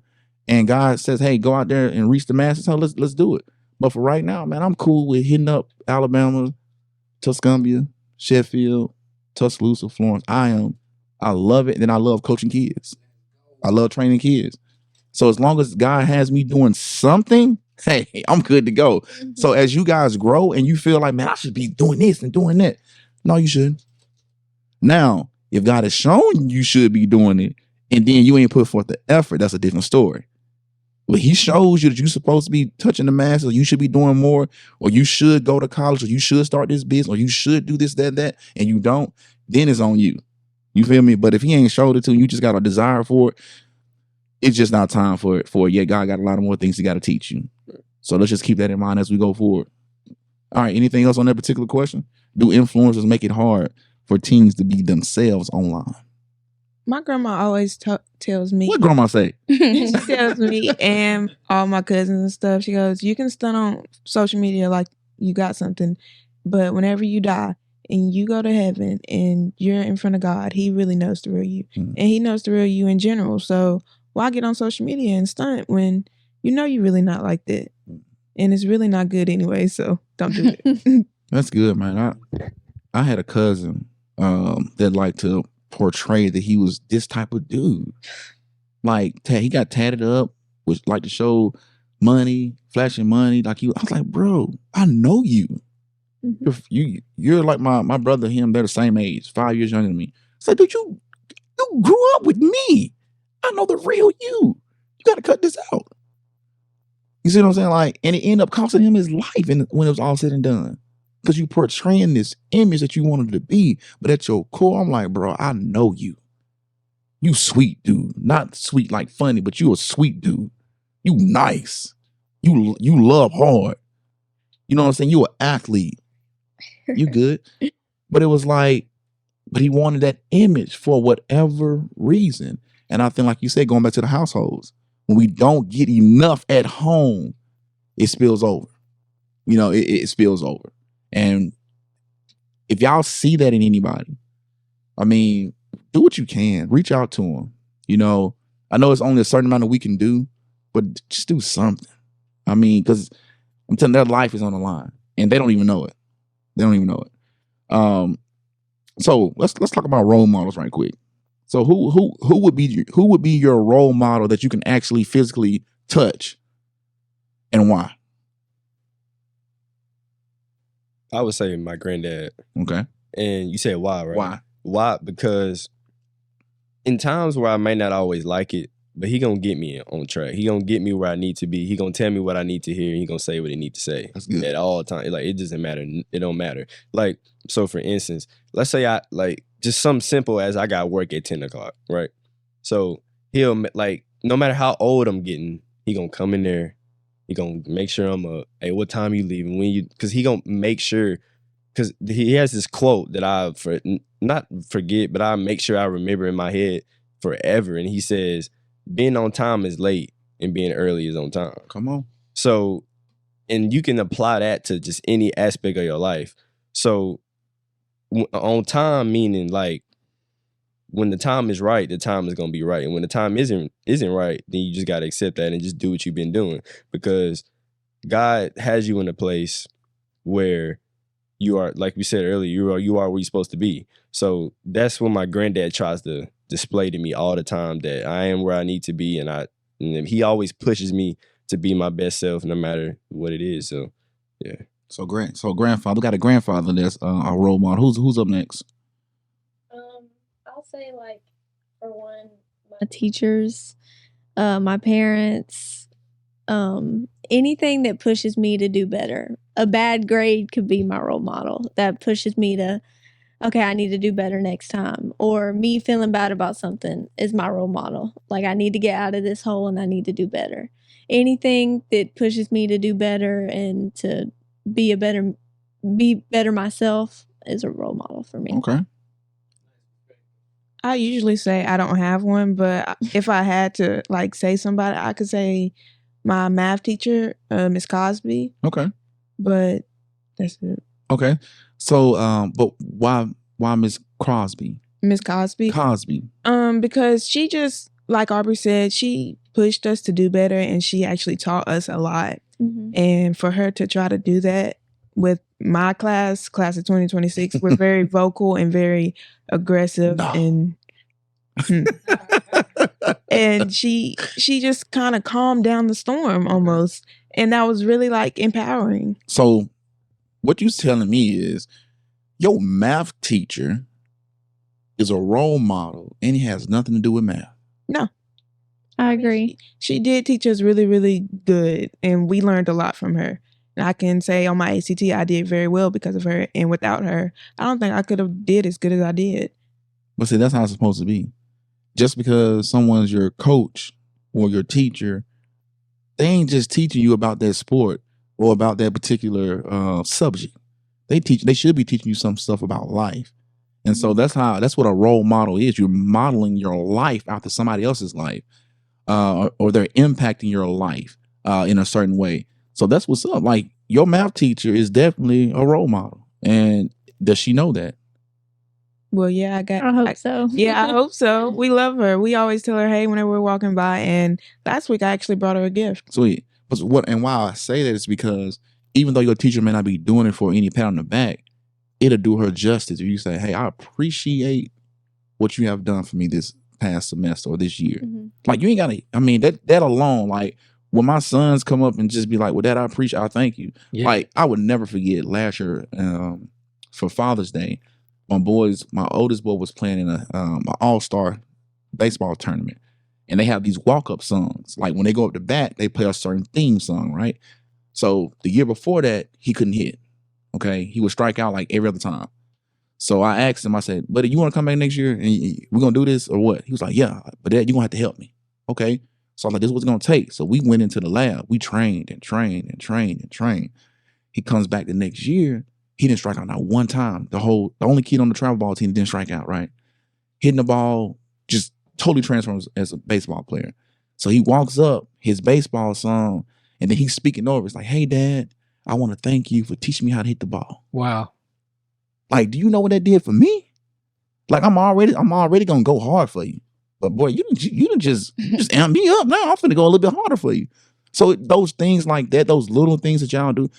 and God says, hey, go out there and reach the masses. So let's do it. But for right now, man, I'm cool with hitting up Alabama, Tuscumbia, Sheffield, Tuscaloosa, Florence. I love it. And I love coaching kids. I love training kids. So as long as God has me doing something, hey, I'm good to go. So as you guys grow and you feel like, man, I should be doing this and doing that. No, you shouldn't. Now, if God has shown you should be doing it, and then you ain't put forth the effort, that's a different story. But he shows you that you're supposed to be touching the masses, or you should be doing more, or you should go to college, or you should start this business, or you should do this, that, and you don't, then it's on you. You feel me? But if he ain't showed it to you, you just got a desire for it, it's just not time for it. Yeah, God got a lot of more things he got to teach you. So let's just keep that in mind as we go forward. All right, anything else on that particular question? Do influencers make it hard for teens to be themselves online? My grandma always tells me. What grandma say? She tells me and all my cousins and stuff, she goes, you can stunt on social media like you got something, but whenever you die and you go to heaven and you're in front of God, he really knows the real you. And he knows the real you in general. So why get on social media and stunt when you know you're really not like that? And it's really not good anyway, so don't do it. That's good, man. I had a cousin that liked to portray that he was this type of dude. Like he got tatted up, was like to show money, flashing money. Like I was like, bro, I know you. You're like my brother, him, they're the same age, 5 years younger than me. It's like, dude, you grew up with me. I know the real you. You gotta cut this out. You see what I'm saying? Like, and it ended up costing him his life when it was all said and done. Because you portraying this image that you wanted to be, but at your core, I'm like, bro, I know you. You sweet dude. Not sweet like funny, but you a sweet dude. You nice. You love hard. You know what I'm saying? You an athlete. You good. But it was like, but he wanted that image for whatever reason. And I think, like you said, going back to the households, when we don't get enough at home, it spills over. You know, it spills over. And if y'all see that in anybody, I mean, do what you can. Reach out to them. You know, I know it's only a certain amount that we can do, but just do something. I mean, because I'm telling you, their life is on the line, and they don't even know it. They don't even know it. So let's talk about role models right quick. So who would be your role model that you can actually physically touch, and why? I would say my granddad. Okay. And you said why, right? Why? Why? Because in times where I may not always like it, but he gonna get me on track. He gonna get me where I need to be. He gonna tell me what I need to hear. He gonna say what he need to say. That's good. At all times. Like, it doesn't matter. It don't matter. Like, so for instance, let's say I like just something simple as I got work at 10 o'clock, right? So he'll, like, no matter how old I'm getting, he gonna come in there. He gonna make sure I'm hey, what time you leaving? When you, because he gonna make sure, because he has this quote that I not forget, but I make sure I remember in my head forever. And he says, being on time is late and being early is on time. Come on. So, and you can apply that to just any aspect of your life. So on time, meaning like, when the time is right, the time is gonna be right. And when the time isn't right, then you just gotta accept that and just do what you've been doing. Because God has you in a place where you are, like we said earlier, you are where you're supposed to be. So that's what my granddad tries to display to me all the time, that I am where I need to be, and he always pushes me to be my best self, no matter what it is. So yeah. So grandfather, we got a grandfather that's our role model. Who's up next? I'll say, like, for one, my teachers, my parents, anything that pushes me to do better. A bad grade could be my role model that pushes me to, okay, I need to do better next time. Or me feeling bad about something is my role model. Like, I need to get out of this hole and I need to do better. Anything that pushes me to do better and to be better myself is a role model for me. Okay. I usually say I don't have one, but if I had to, like, say somebody, I could say my math teacher, Miss Cosby. Okay. But that's it. Okay. So, but why Miss Crosby? Miss Cosby? Cosby. Because she just, like Aubrey said, she pushed us to do better, and she actually taught us a lot. Mm-hmm. And for her to try to do that with my class of 2026, we're very vocal and very aggressive, and and she just kind of calmed down the storm almost. And that was really like empowering. So what you telling me is your math teacher is a role model and he has nothing to do with math. No. I agree. She did teach us really, really good, and we learned a lot from her. And I can say on my ACT, I did very well because of her. And without her, I don't think I could have did as good as I did. But see, that's how it's supposed to be. Just because someone's your coach or your teacher, they ain't just teaching you about that sport or about that particular subject. They should be teaching you some stuff about life. And so that's what a role model is. You're modeling your life after somebody else's life, or they're impacting your life in a certain way. So that's what's up. Like, your math teacher is definitely a role model. And does she know that? Well, yeah, I hope so. Yeah, I hope so. We love her. We always tell her, hey, whenever we're walking by. And last week, I actually brought her a gift. Sweet. But why I say that is because even though your teacher may not be doing it for any pat on the back, it'll do her justice if you say, hey, I appreciate what you have done for me this past semester or this year. Mm-hmm. Like, you ain't gotta, I mean, that alone, like, when my sons come up and just be like, well, Dad, I thank you. Yeah. Like, I would never forget last year for Father's Day, my oldest boy was playing in an all-star baseball tournament. And they have these walk-up songs. Like, when they go up to bat, they play a certain theme song, right? So the year before that, he couldn't hit. Okay, he would strike out like every other time. So I asked him, I said, buddy, you want to come back next year and we're going to do this or what? He was like, yeah, but Dad, you're going to have to help me. Okay. So I'm like, this is what it's going to take. So we went into the lab. We trained and trained and trained and trained. He comes back the next year. He didn't strike out not one time. The only kid on the travel ball team didn't strike out, right? Hitting the ball, just totally transforms as a baseball player. So he walks up, his baseball song, and then he's speaking over. It's like, hey, Dad, I want to thank you for teaching me how to hit the ball. Wow. Like, do you know what that did for me? Like, I'm already gonna go hard for you. But boy, you didn't just amp me up. Now I'm finna go a little bit harder for you. So those things like that, those little things that y'all do,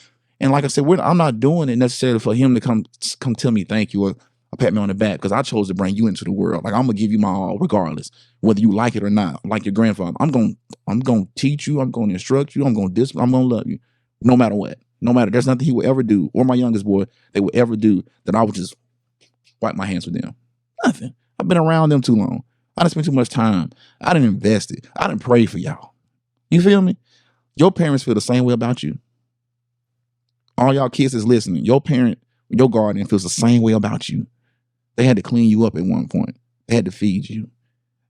and like I said, I'm not doing it necessarily for him to come tell me thank you or pat me on the back, because I chose to bring you into the world. Like, I'm gonna give you my all, regardless whether you like it or not. Like your grandfather, I'm gonna teach you. I'm gonna instruct you. I'm gonna discipline. I'm gonna love you, no matter what. No matter, there's nothing he would ever do, or my youngest boy, they would ever do, that I would just wipe my hands with them. Nothing. I've been around them too long. I didn't spend too much time. I didn't invest it. I didn't pray for y'all. You feel me? Your parents feel the same way about you. All y'all kids is listening. Your guardian feels the same way about you. They had to clean you up at one point. They had to feed you.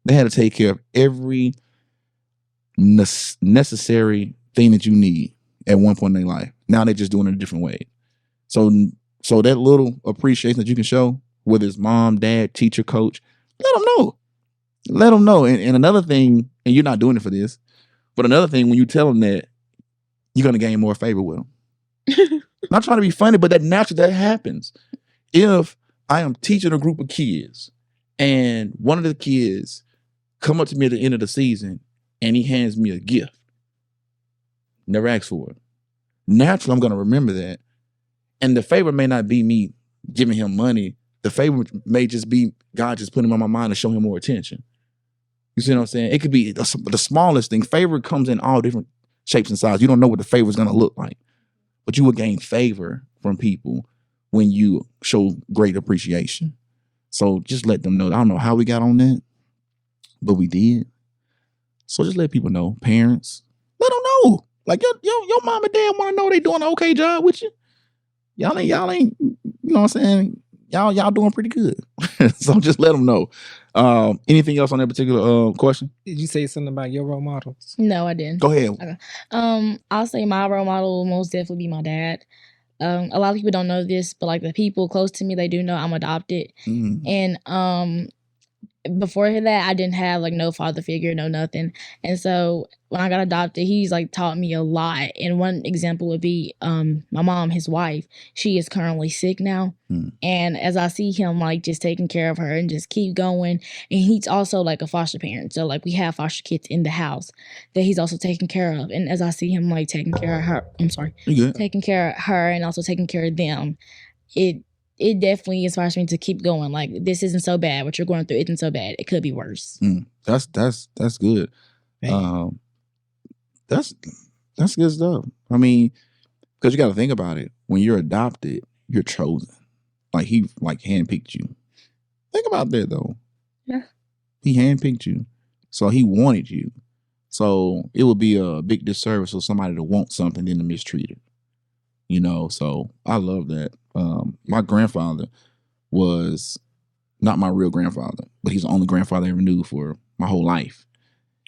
They had to take care of every necessary thing that you need at one point in their life. Now they're just doing it a different way. So that little appreciation that you can show, whether it's mom, dad, teacher, coach, let them know. Let them know. And another thing, and you're not doing it for this, but another thing, when you tell them that, you're going to gain more favor with them. Not trying to be funny, but that happens. If I am teaching a group of kids and one of the kids come up to me at the end of the season and he hands me a gift, never asked for it. Naturally, I'm going to remember that. And the favor may not be me giving him money. The favor may just be God just putting him on my mind to show him more attention. You see what I'm saying? It could be the smallest thing. Favor comes in all different shapes and sizes. You don't know what the favor is going to look like. But you will gain favor from people when you show great appreciation. So just let them know. I don't know how we got on that, but we did. So just let people know. Parents, let them know. Like, your mom and dad want to know they doing an okay job with you. Y'all ain't, you know what I'm saying? Y'all doing pretty good. So just let them know. Anything else on that particular question? Did you say something about your role models? No, I didn't. Go ahead. Okay. I'll say my role model will most definitely be my dad. A lot of people don't know this, but like the people close to me, they do know I'm adopted. Mm. And before that, I didn't have like no father figure, no nothing. And so when I got adopted, he's like taught me a lot. And one example would be my mom, his wife. She is currently sick now. Mm. And as I see him like just taking care of her and just keep going. And he's also like a foster parent. So like we have foster kids in the house that he's also taking care of. And as I see him like taking care of her, taking care of her and also taking care of them, it definitely inspires me to keep going. Like, this isn't so bad. What you're going through isn't so bad. It could be worse. That's good. Hey. That's That's good stuff. I mean, because you got to think about it. When you're adopted, you're chosen. Like he handpicked you. Think about that though. Yeah. He handpicked you, so he wanted you. So it would be a big disservice for somebody to want something then to mistreat it. You know, so I love that. My grandfather was not my real grandfather, but he's the only grandfather I ever knew for my whole life.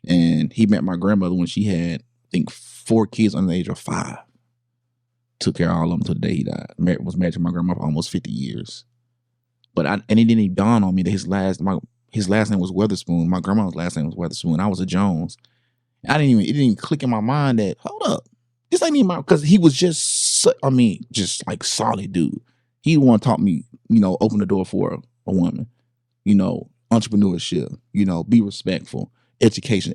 And he met my grandmother when she had, I think, 4 kids under the age of 5. Took care of all of them until the day he died. Was married to my grandma for almost 50 years. But it didn't even dawn on me that his last name was Weatherspoon. My grandma's last name was Weatherspoon. I was a Jones. It didn't even click in my mind that, hold up, this ain't even my, because he was just like solid dude. He the one taught me, open the door for a woman, entrepreneurship, be respectful, education,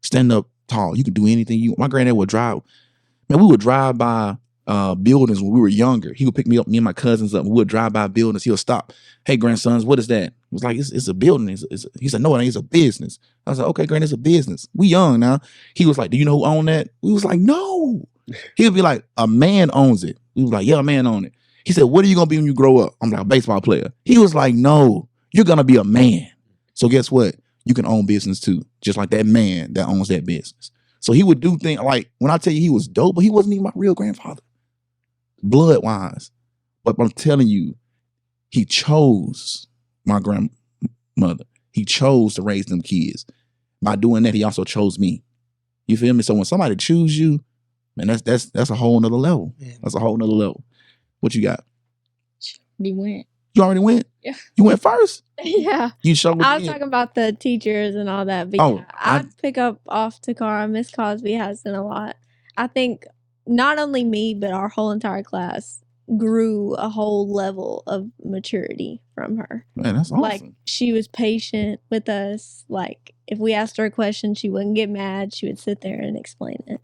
stand up tall. You can do anything my granddad would drive. Man, we would drive by buildings when we were younger. He would pick me up, me and my cousins up. We would drive by buildings. He'll stop. Hey, grandsons, what is that? It was like, it's a building. He said, no, it ain't. It's a business. I was like, okay, grand, it's a business. We young now. He was like, do you know who owned that? We was like, no. He would be like, a man owns it. We was like, yeah, a man owns it. He said, what are you going to be when you grow up? I'm like, a baseball player. He was like, no, you're going to be a man. So guess what? You can own business too. Just like that man that owns that business. So he would do things like, when I tell you he was dope, but he wasn't even my real grandfather, blood-wise. But I'm telling you, he chose my grandmother. He chose to raise them kids. By doing that, he also chose me. You feel me? So when somebody choose you, man, that's a whole nother level. Yeah. That's a whole nother level. What you got? We went. You already went? Yeah. You went first? Yeah. You showed I was talking about the teachers and all that, but I'd pick up off Takara. Miss Cosby has done a lot. I think not only me, but our whole entire class grew a whole level of maturity from her. Man, that's awesome. Like, she was patient with us. Like, if we asked her a question, she wouldn't get mad. She would sit there and explain it.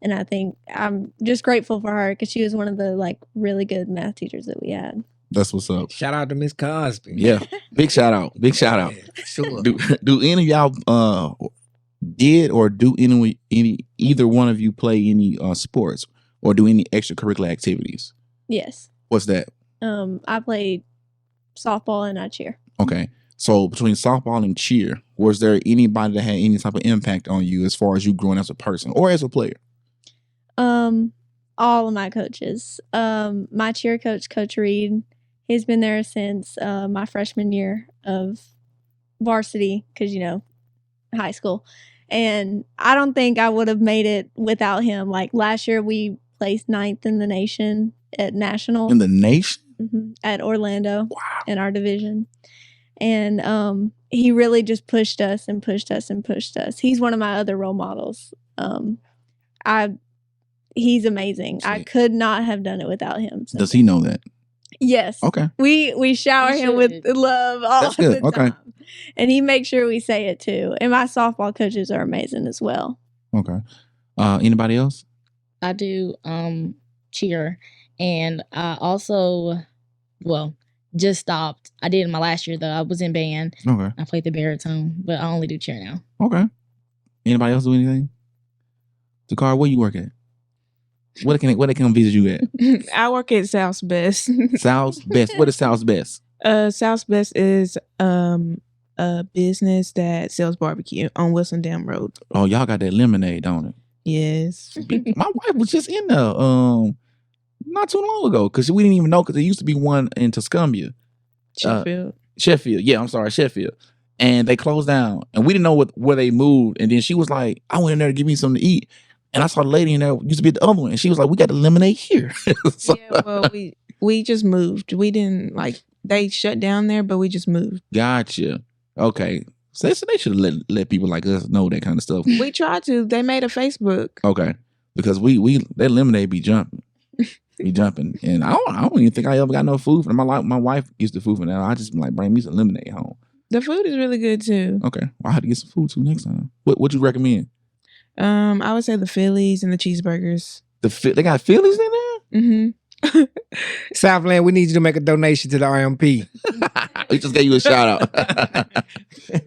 And I think I'm just grateful for her because she was one of the really good math teachers that we had. That's what's up. Shout out to Miss Cosby. Yeah. Big shout out. Big shout out. Yeah, sure. Do any of y'all did or do any either one of you play any sports or do any extracurricular activities? Yes. What's that? I played softball and I cheer. Okay. So between softball and cheer, was there anybody that had any type of impact on you as far as you growing as a person or as a player? All of my coaches. My cheer coach, Coach Reed, he's been there since my freshman year of varsity, because high school. And I don't think I would have made it without him. Like last year, we placed 9th in the nation at national. In the nation? Mm-hmm, at Orlando. Wow. In our division. And he really just pushed us and pushed us and pushed us. He's one of my other role models. He's amazing. See. I could not have done it without him. So. Does he know that? Yes. Okay. We shower him with love all That's the good. time. Okay. And he makes sure we say it too. And my softball coaches are amazing as well. Okay. Anybody else? I do cheer, and I also, just stopped. I did in my last year though. I was in band. Okay. I played the baritone, but I only do cheer now. Okay. Anybody else do anything? Takara, where you work at? Where they can visit you at? I work at South's Best. South's Best. What is South's Best? South's Best is a business that sells barbecue on Wilson Dam Road. Oh, y'all got that lemonade, don't it? Yes. My wife was just in there not too long ago because we didn't even know because there used to be one in Tuscumbia. Sheffield. Yeah, I'm sorry, Sheffield. And they closed down and we didn't know where they moved. And then she was like, I went in there to give me something to eat. And I saw the lady in there used to be at the other one. And she was like, we got the lemonade here. So, yeah, well, we just moved. We didn't they shut down there, but we just moved. Gotcha. Okay. So they should let people like us know that kind of stuff. We tried to. They made a Facebook. Okay. Because that lemonade be jumping. And I don't even think I ever got no food from my wife used to food for that. I just like bring me some lemonade home. The food is really good too. Okay. Well, I had to get some food too next time. What you recommend? I would say the Phillies and the cheeseburgers. They got Phillies in there? Mm-hmm. Southland, we need you to make a donation to the RMP. We just gave you a shout out.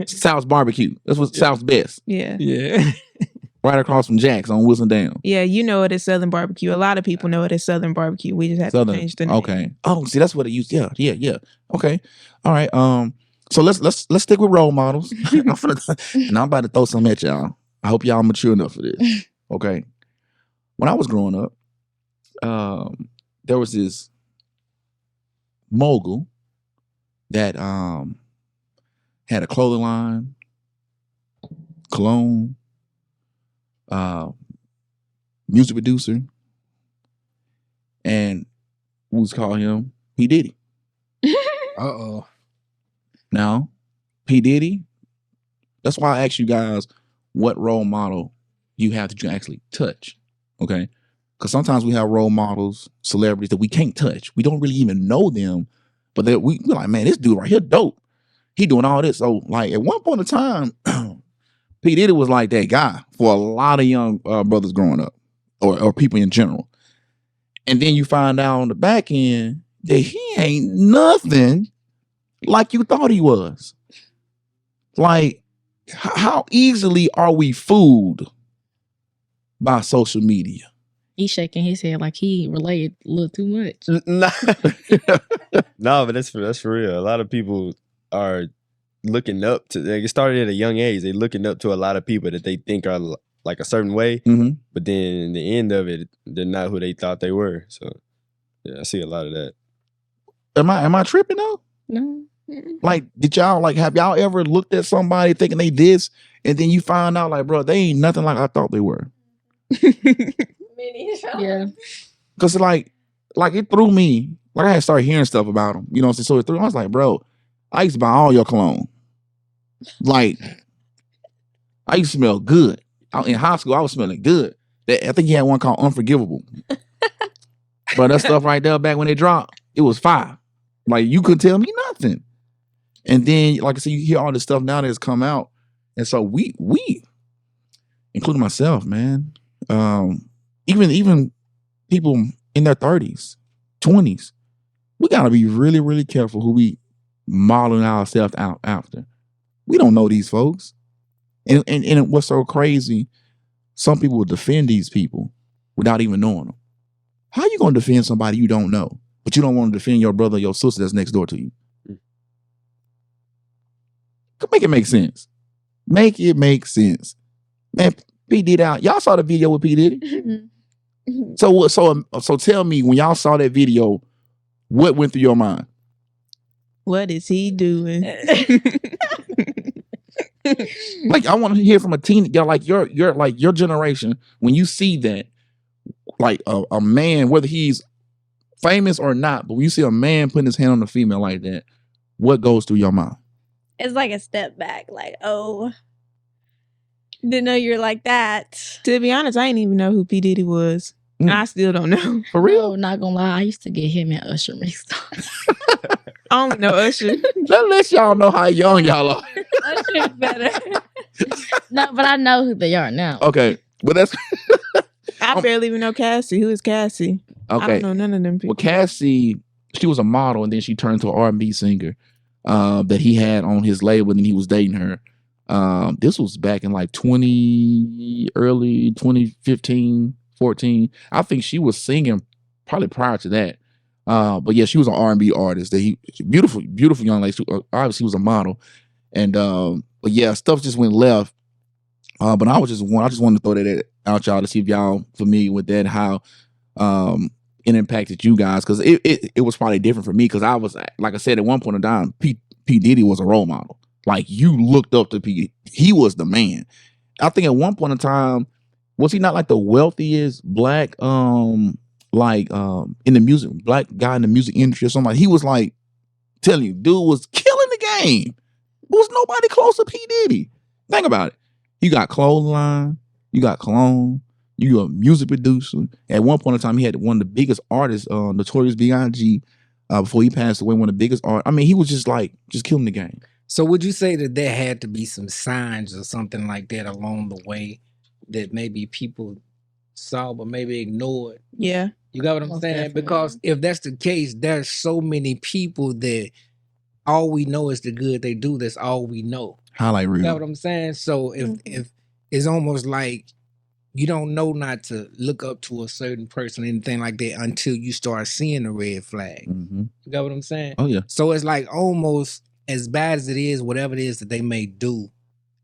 South's Barbecue. That's what South's Best. Yeah. Yeah. right across from Jack's on Wilson Dam. Yeah, you know it as Southern Barbecue. A lot of people know it as Southern Barbecue. We just have to change the name. Okay. Oh, see, that's what it used. Yeah. Okay. All right. So let's stick with role models. And I'm about to throw some at y'all. I hope y'all mature enough for this. Okay. When I was growing up, there was this mogul that had a clothing line, cologne, music producer, and we was calling him P. Diddy. Uh-oh. Now, P. Diddy, that's why I asked you guys what role model you have that you actually touch. Okay? Because sometimes we have role models, celebrities that we can't touch. We don't really even know them, but we're like, man, this dude right here dope. He doing all this. So, like, at one point in time, P. Diddy was like that guy for a lot of young brothers growing up, or people in general. And then you find out on the back end that he ain't nothing like you thought he was. Like, how easily are we fooled by social media? He's shaking his head like he related a little too much. No, but that's for real. A lot of people are looking up to. Like, it started at a young age. They're looking up to a lot of people that they think are like a certain way, but then in the end of it, they're not who they thought they were. So, yeah, I see a lot of that. Am I tripping though? No. Like, have y'all ever looked at somebody thinking they this, and then you find out like, bro, they ain't nothing like I thought they were. Yeah. Cause like it threw me. Like, I had started hearing stuff about him. You know what I'm saying? So it threw. I was like, bro, I used to buy all your cologne. Like, I used to smell good. In high school, I was smelling good. I think he had one called Unforgivable. But that stuff right there, back when it dropped, it was fire. Like, you couldn't tell me nothing. And then, like I said, you hear all this stuff now that's come out. And so we, including myself, man, even people in their 30s, 20s, we got to be really, really careful who we modeling ourselves out after. We don't know these folks. And what's so crazy, some people will defend these people without even knowing them. How you going to defend somebody you don't know, but you don't want to defend your brother or your sister that's next door to you? Make it make sense. Make it make sense. Man, P. Diddy out. Y'all saw the video with P. Diddy? So tell me, when y'all saw that video, what went through your mind? What is he doing? Like, I want to hear from a teen, like your generation, when you see that, like a man, whether he's famous or not, but when you see a man putting his hand on a female like that, what goes through your mind? It's like a step back, like, oh, didn't know you're like that. To be honest, I didn't even know who P. Diddy was. I still don't know. For real? No, not gonna lie. I used to get him and Usher mixed up. I only know Usher. Let y'all know how young y'all are. Usher's better. No, but I know who they are now. Okay. But that's I barely even know Cassie. Who is Cassie? okay. I don't know none of them people. Well, Cassie, she was a model, and then she turned to an R&B singer that he had on his label, and he was dating her. This was back in like early 2015, 14. I think she was singing probably prior to that. But yeah, she was an R&B artist. Beautiful young lady. Obviously, was a model, and but yeah, stuff just went left. But I just wanted to throw that out, y'all, to see if y'all familiar with that, how it impacted you guys, because it was probably different for me, because I was, like I said, at one point in time, P. Diddy was a role model. Like, you looked up to P. He was the man. I think at one point in time, was he not like the wealthiest black in the music, black guy in the music industry or something? Like, he was like, telling you, dude was killing the game. There was nobody close to P. Diddy. Think about it. You got clothing line, you got cologne, you a music producer. At one point in time, he had one of the biggest artists, Notorious B.I.G. Before he passed away, one of the biggest artists. I mean, he was just killing the game. So would you say that there had to be some signs or something like that along the way that maybe people saw but maybe ignored? Yeah. You got what I'm saying? Definitely. Because if that's the case, there's so many people that all we know is the good they do. That's all we know. Highlight You got reel. what I'm saying? So if it's almost like you don't know not to look up to a certain person or anything like that until you start seeing the red flag. Mm-hmm. You got what I'm saying? Oh yeah. So it's like almost as bad as it is, whatever it is that they may do,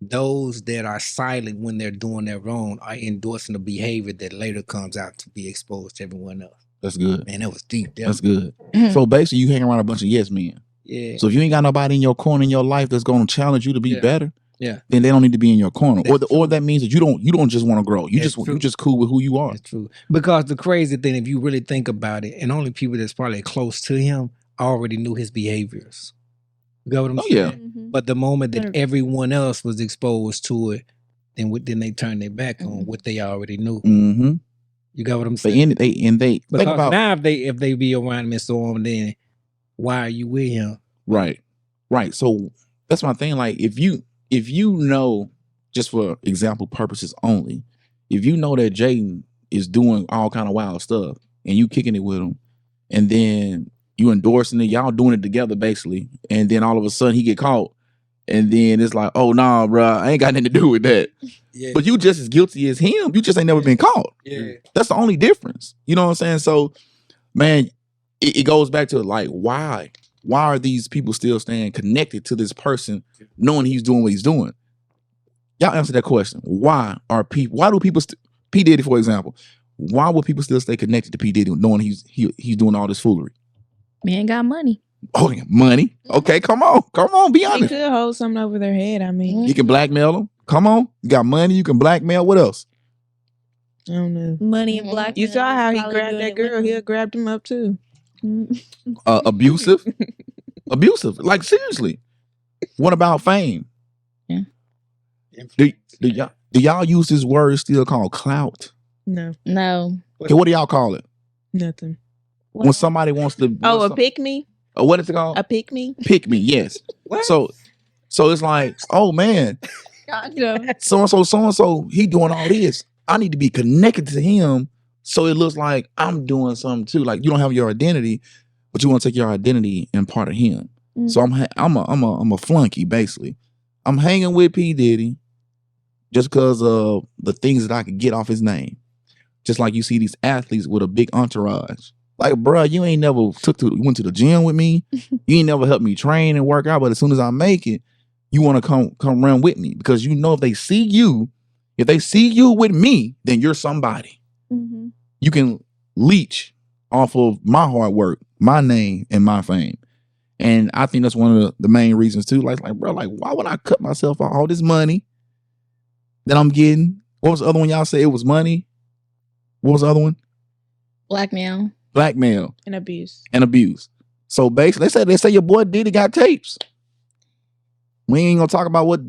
those that are silent when they're doing their wrong are endorsing the behavior that later comes out to be exposed to everyone else. That's good. Man, that was deep. That's good. So basically, you hang around a bunch of yes men. Yeah. So if you ain't got nobody in your corner in your life that's going to challenge you to be better, yeah, then they don't need to be in your corner. That's Or that means that you don't just want to grow. You just cool with who you are. That's true. Because the crazy thing, if you really think about it, and only people that's probably close to him already knew his behaviors. You got what I'm saying? Yeah. Mm-hmm. But the moment that everyone else was exposed to it, then they turned their back on what they already knew. Mm-hmm. You got what I'm saying? They think about now if they be around him and so on, then why are you with him? Right. So that's my thing. Like if you know, just for example purposes only, if you know that Jaden is doing all kind of wild stuff and you kicking it with him, and then you endorsing it, y'all doing it together basically, and then all of a sudden he get caught, and then it's like, oh nah, bro, I ain't got nothing to do with that. Yeah. But you just as guilty as him. You just ain't never been caught. Yeah. That's the only difference. You know what I'm saying? So, man, it goes back to like why are these people still staying connected to this person, knowing he's doing what he's doing? Y'all answer that question. Why do people P. Diddy, for example, why would people still stay connected to P. Diddy knowing he's doing all this foolery? Man got money. Oh, yeah, money. Okay, come on, be They honest. could hold something over their head. I mean, You can blackmail them. Come on, you got money. You can blackmail. What else? I don't know. Money and black. You saw how he grabbed that girl. He grabbed him up too. Abusive. Like seriously. What about fame? Yeah. Do y'all use this word still called clout? No, Okay, what do y'all call it? nothing. When somebody wants to A pick me. What is it called? A pick me. Pick me. Yes. What? So it's like, oh man, Gotcha. so and so he doing all this. I need to be connected to him, so it looks like I'm doing something too. Like you don't have your identity, but you want to take your identity and part of him. Mm. So I'm a flunky basically. I'm hanging with P. Diddy just because of the things that I could get off his name. Just like you see these athletes with a big entourage. Like, bro, you ain't never went to the gym with me. You ain't never helped me train and work out. But as soon as I make it, you want to come run with me because you know if they see you with me, then you're somebody. Mm-hmm. You can leech off of my hard work, my name, and my fame. And I think that's one of the main reasons too. Like, bro, like, why would I cut myself out all this money that I'm getting? What was the other one y'all say? It was money. What was the other one? Blackmail. And abuse. So basically, they say your boy Diddy got tapes. We ain't gonna talk about what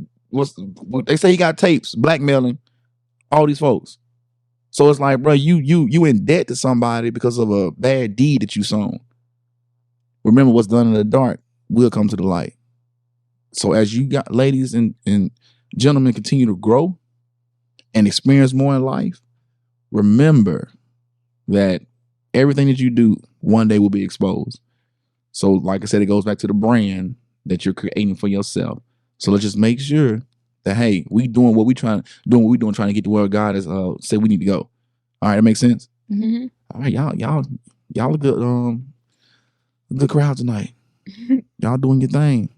they say. He got tapes blackmailing all these folks. So it's like, bro, you in debt to somebody because of a bad deed that you sown. Remember, what's done in the dark will come to the light. So as you got ladies and gentlemen continue to grow and experience more in life, remember that everything that you do one day will be exposed. So like I said, it goes back to the brand that you're creating for yourself. So let's just make sure that, hey, we doing what we're trying to get to where God has said we need to go. All right, that makes sense? Mm-hmm. All right, y'all a good crowd tonight. Y'all doing your thing.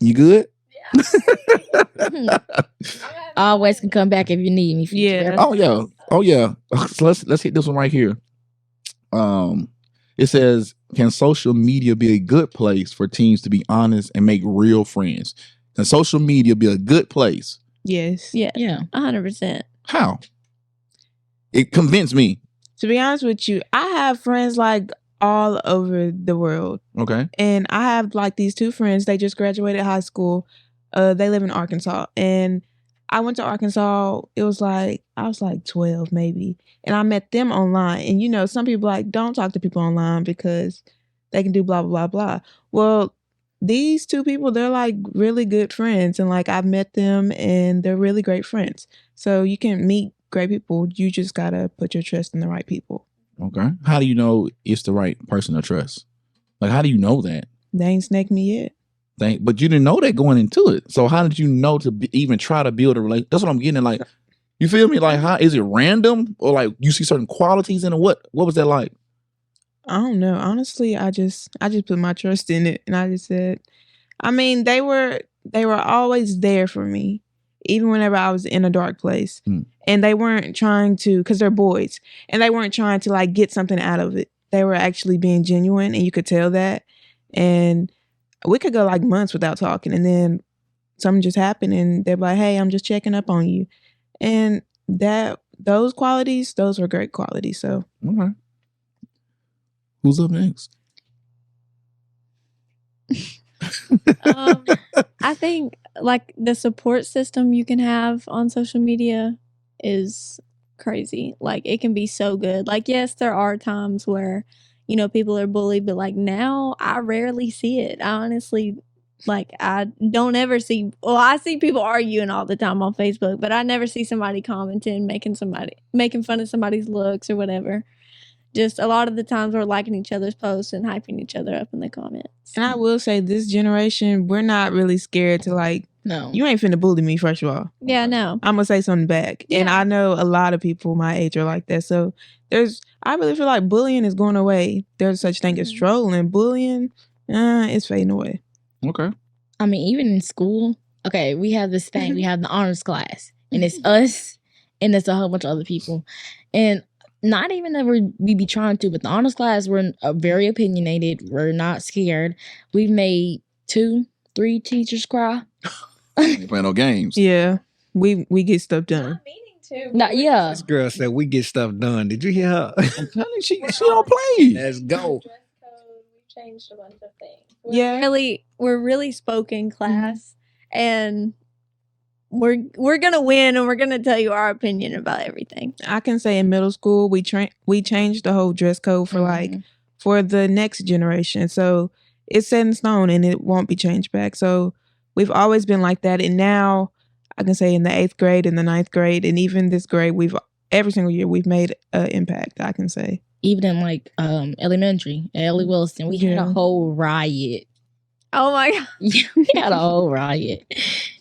You good? Yeah. Always can come back if you need me. Yeah. Oh yeah. So let's hit this one right here. It says, can social media be a good place for teens to be honest and make real friends? Can social media be a good place? Yes. Yeah. Yeah. 100%. How? It convinced me. To be honest with you, I have friends like all over the world. Okay. And I have like these two friends. They just graduated high school. They live in Arkansas. And I went to Arkansas. It was like, I was like 12 maybe. And I met them online. And you know, some people like, don't talk to people online because they can do blah, blah, blah, blah. Well, these two people, they're like really good friends. And like, I've met them and they're really great friends. So you can meet great people. You just got to put your trust in the right people. Okay. How do you know it's the right person to trust? Like, how do you know that? They ain't snaked me yet. But you didn't know that going into it. So how did you know to even try to build a relationship? That's what I'm getting at. Like, You feel me? Like, how is it random or like you see certain qualities in it? What was that like? I don't know. Honestly, I just put my trust in it, and I just said, I mean, they were always there for me, even whenever I was in a dark place, and they weren't trying to, because they're boys, and they weren't trying to like get something out of it. They were actually being genuine, and you could tell that. And we could go like months without talking, and then something just happened, and they're like, "Hey, I'm just checking up on you," and those qualities, those were great qualities. So, okay. Who's up next? I think like the support system you can have on social media is crazy. Like it can be so good. Like yes, there are times where people are bullied, but like now I rarely see it. I honestly I don't ever see. Well, I see people arguing all the time on Facebook, but I never see somebody commenting, making fun of somebody's looks or whatever. Just a lot of the times we're liking each other's posts and hyping each other up in the comments. And I will say this generation, we're not really scared to like, No. You ain't finna bully me, first of all. Yeah, no. I'm gonna say something back. Yeah. And I know a lot of people my age are like that. So I really feel like bullying is going away. There's such thing as trolling. Bullying, it's fading away. Okay. I mean, even in school, okay, we have this thing, we have the honors class, and it's us, and it's a whole bunch of other people. And not even that we be trying to, but the honors class, we're very opinionated. We're not scared. We've made 2-3 teachers cry. Ain't playing no games. Yeah, we get stuff done. Yeah. This girl said we get stuff done. Did you hear her? I'm telling you, she don't play. Let's go. We've changed a bunch of things. We're really spoken class, and we're gonna win, and we're gonna tell you our opinion about everything. I can say in middle school we changed the whole dress code for for the next generation. So it's set in stone and it won't be changed back. So we've always been like that. And now I can say in the 8th grade and the 9th grade and even this grade, every single year we've made an impact, I can say. Even in elementary, at Ellie Wilson, we had a whole riot. Oh my God. We had a whole riot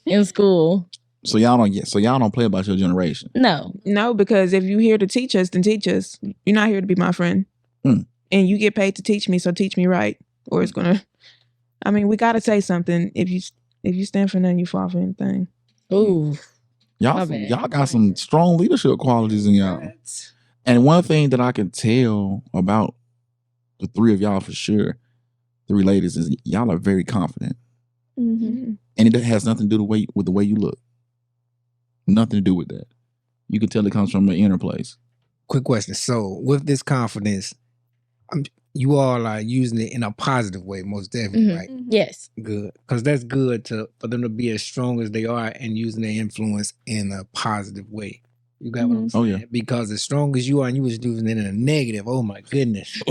in school. So y'all don't play about your generation. No, because if you're here to teach us, then teach us. You're not here to be my friend, and you get paid to teach me. So teach me right, or it's gonna. I mean, we gotta say something. If you stand for nothing, you fall for anything. Ooh, y'all got some strong leadership qualities in y'all. And one thing that I can tell about the 3 of y'all for sure, 3 ladies, is y'all are very confident, and it has nothing to do with the way you look. Nothing to do with that. You can tell it comes from an inner place. Quick question. So with this confidence, you all are using it in a positive way, most definitely, right? Yes. Good. Because that's good for them to be as strong as they are and using their influence in a positive way. You got what I'm saying? Oh, yeah. Because as strong as you are and you was using it in a negative, oh my goodness.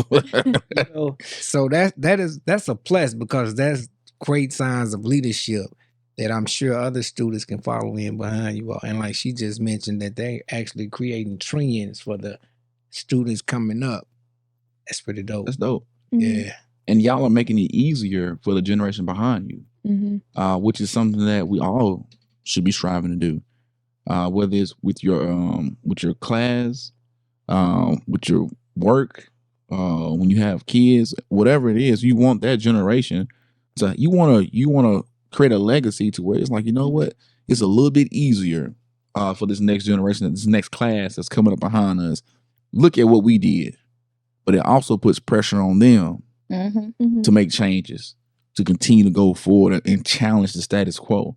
So that's a plus, because that's great signs of leadership that I'm sure other students can follow in behind you all. And like she just mentioned, that they actually creating trends for the students coming up. That's pretty dope. That's dope. Yeah. And y'all are making it easier for the generation behind you, which is something that we all should be striving to do. Whether it's with your class, with your work, when you have kids, whatever it is, you want that generation. So you wanna create a legacy to where it's like, you know what, it's a little bit easier for this next generation, this next class that's coming up behind us. Look at what we did, but it also puts pressure on them to make changes, to continue to go forward and challenge the status quo.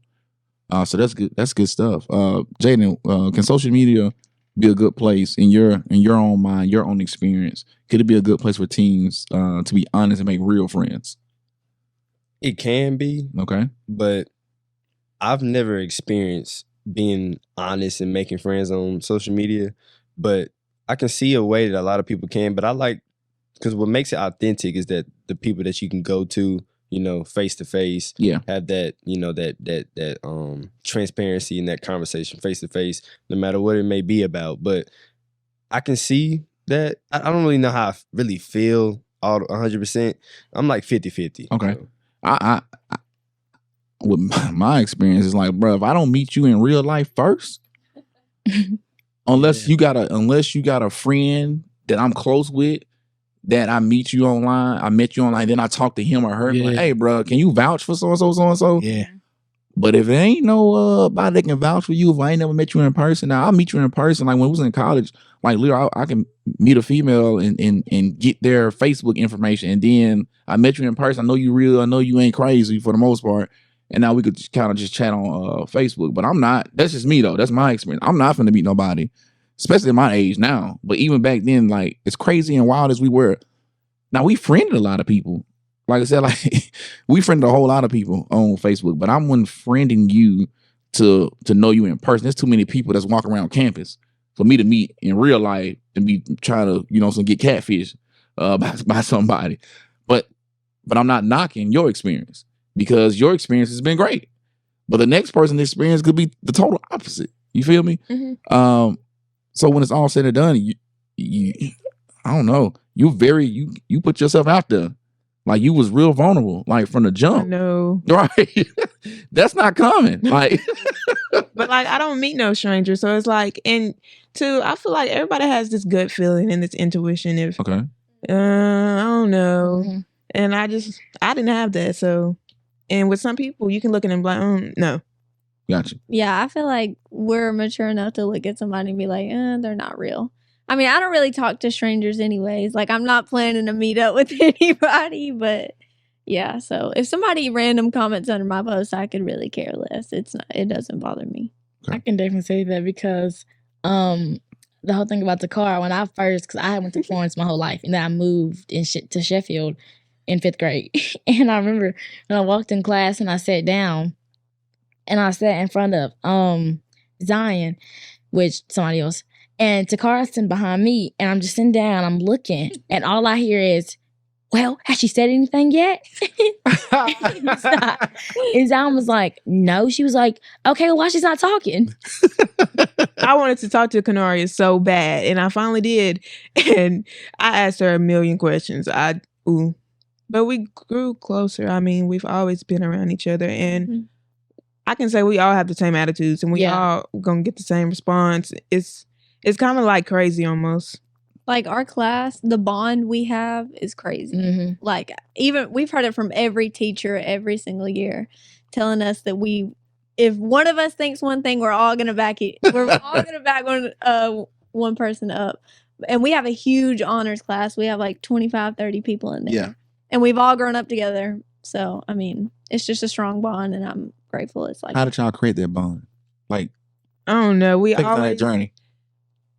So that's good. That's good stuff. Jaden, can social media be a good place in your own mind, your own experience? Could it be a good place for teens to be honest and make real friends? It can be. Okay. But I've never experienced being honest and making friends on social media. But I can see a way that a lot of people can. But I like, because what makes it authentic is that the people that you can go to, face to face, have that, that transparency in that conversation face to face, no matter what it may be about. But I can see that. I don't really know how I really feel all 100%. I'm like 50-50. Okay. So. I with my experience is like, bro, if I don't meet you in real life first, unless you got a friend that I'm close with, that I met you online, then I talk to him or her, like, hey, bro, can you vouch for so and so? Yeah. But if it ain't nobody that can vouch for you, if I ain't never met you in person, now I'll meet you in person. Like when we was in college, like literally, I can meet a female and get their Facebook information, and then I met you in person. I know you real. I know you ain't crazy for the most part, and now we could kind of just chat on Facebook. But I'm not. That's just me though. That's my experience. I'm not finna meet nobody, especially at my age now. But even back then, like as crazy and wild as we were, now we friended a lot of people. Like I said, like we friended a whole lot of people on Facebook, but I'm one friending you to know you in person. There's too many people that's walking around campus for me to meet in real life and be trying to, get catfish by somebody. But I'm not knocking your experience, because your experience has been great. But the next person's experience could be the total opposite. You feel me? Mm-hmm. So when it's all said and done, you I don't know. You put yourself out there. Like you was real vulnerable, like from the jump. No, right? That's not common. Like, but like I don't meet no strangers, so it's like, and two, I feel like everybody has this gut feeling and this intuition. If okay, I don't know, Mhm. and I didn't have that. So, and with some people, you can look at them like, no. Gotcha. Yeah, I feel like we're mature enough to look at somebody and be like, they're not real. I mean, I don't really talk to strangers anyways. Like, I'm not planning to meet up with anybody, but yeah. So if somebody random comments under my post, I could really care less. It doesn't bother me. I can definitely say that because the whole thing about the car, when I first, because I went to Florence my whole life, and then I moved to Sheffield in 5th grade. And I remember when I walked in class and I sat down, and I sat in front of Zion, which somebody else, and Takara's sitting behind me, and I'm just sitting down, I'm looking, and all I hear is, well, has she said anything yet? And Zion was like, no. She was like, okay, well, why she's not talking? I wanted to talk to Canaria so bad, and I finally did. And I asked her a million questions. But we grew closer. I mean, we've always been around each other, and I can say we all have the same attitudes, and we all gonna get the same response. It's kind of like crazy almost. Like our class, the bond we have is crazy. Mm-hmm. Like even we've heard it from every teacher every single year, telling us that if one of us thinks one thing, we're all gonna back it. We're all gonna back one person up. And we have a huge honors class. We have like 25, 30 people in there. Yeah. And we've all grown up together. So I mean, it's just a strong bond, and I'm grateful it's like How did y'all create that bond? Like, I don't know. We take us on that always journey.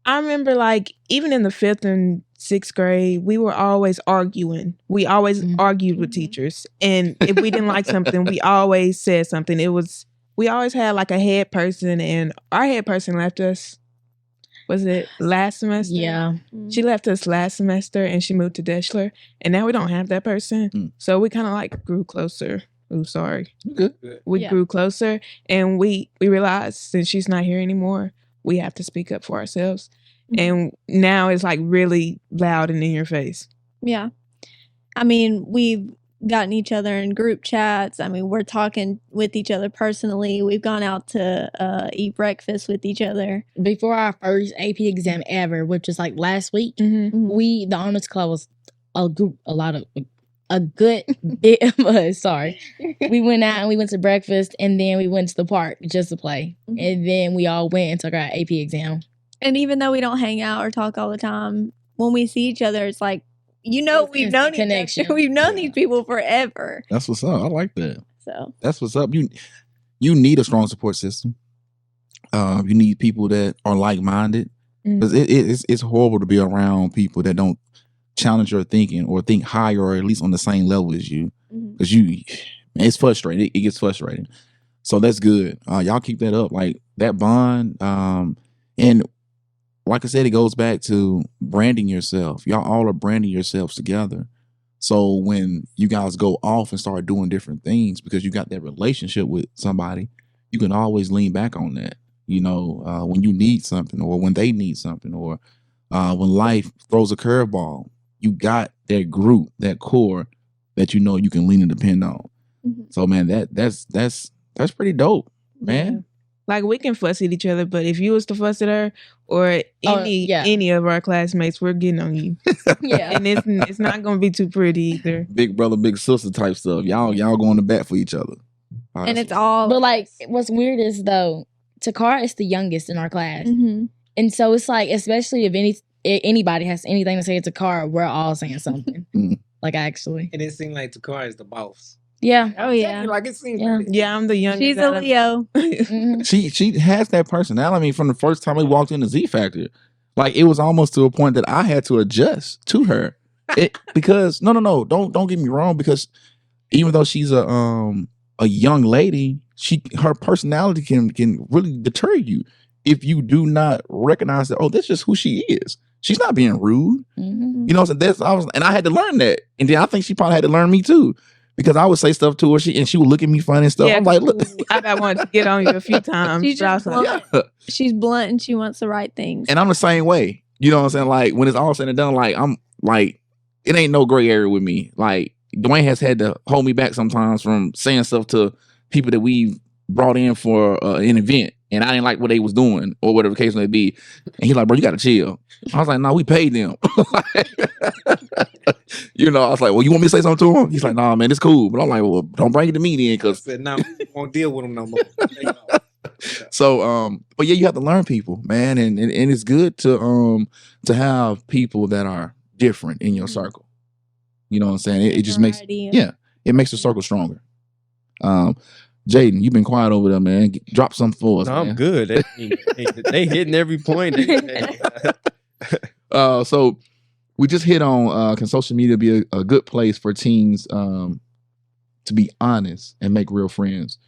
I remember, like, even in the 5th and 6th grade, we were always arguing. We always argued with teachers. And if we didn't like something, we always said something. We always had like a head person, and our head person left us. Was it last semester? Yeah. She left us last semester, and she moved to Deschler. And now we don't have that person. So we kind of like grew closer. Oh, sorry. Good. We grew closer, and we realized since she's not here anymore, we have to speak up for ourselves. And now it's like really loud and in your face. Yeah. I mean, we've gotten each other in group chats. I mean, we're talking with each other personally. We've gone out to eat breakfast with each other. Before our first AP exam ever, which is like last week, the honors club was a good bit of us. Sorry. We went out and we went to breakfast, and then we went to the park just to play. And then we all went and took our AP exam. And even though we don't hang out or talk all the time, when we see each other, it's like, we've known each other. We've known these people forever. That's what's up. I like that. So that's what's up. You need a strong support system. You need people that are like-minded. Because it's horrible to be around people that don't challenge your thinking or think higher or at least on the same level as you. Because it's frustrating. It gets frustrating. So that's good. Y'all keep that up. Like that bond. And like I said, it goes back to branding yourself. Y'all all are branding yourselves together. So when you guys go off and start doing different things because you got that relationship with somebody, you can always lean back on that. When you need something or when they need something or when life throws a curveball, you got that group, that core that you can lean and depend on. So man, that's pretty dope, man. Like we can fuss at each other, but if you was to fuss at her or any of our classmates, we're getting on you. Yeah. And it's not gonna be too pretty either. Big brother, big sister type stuff. Y'all going to bat for each other. Oh, And it's all. But like, what's weird is though, Takara is the youngest in our class, and so it's like, especially if anybody has anything to say to Takara, we're all saying something. Like actually, And it seemed like Takara is the boss. yeah. Oh yeah. Like it seems. Yeah. Like Yeah, I'm the youngest. She's a Leo. She has that personality. I mean, from the first time we walked in the Z Factor, like it was almost to a point that I had to adjust to her. Because no, don't get me wrong. Because even though she's a young lady, her personality can really deter you if you do not recognize that. Oh, that's just who she is. She's not being rude. You know, so and I had to learn that, and then I think she probably had to learn me too. Because I would say stuff to her, she would look at me funny and stuff. Yeah, I'm like, look, I wanted to get on you a few times. She's but I was just like, blunt. She's blunt and she wants the right things. and I'm the same way. You know what I'm saying? Like when it's all said and done, like I'm like, it ain't no gray area with me. Like Dwayne has had to hold me back sometimes from saying stuff to people that we've brought in for an event, and I didn't like what they was doing or whatever the case may be. And he's like, bro, you gotta chill. I was like, no, we paid them. You know, I was like, well, you want me to say something to him? He's like, nah, man, it's cool. But I'm like, well, don't bring it to me then, because said, "No, we won't deal with them no more." so, but yeah, you have to learn people, man, and it's good to have people that are different in your circle. You know what I'm saying? It just makes it makes the circle stronger. Jaden, you've been quiet over there, man. Drop something for us. No, man. I'm good. They hitting every point. So we just hit on can social media be a good place for teens to be honest and make real friends?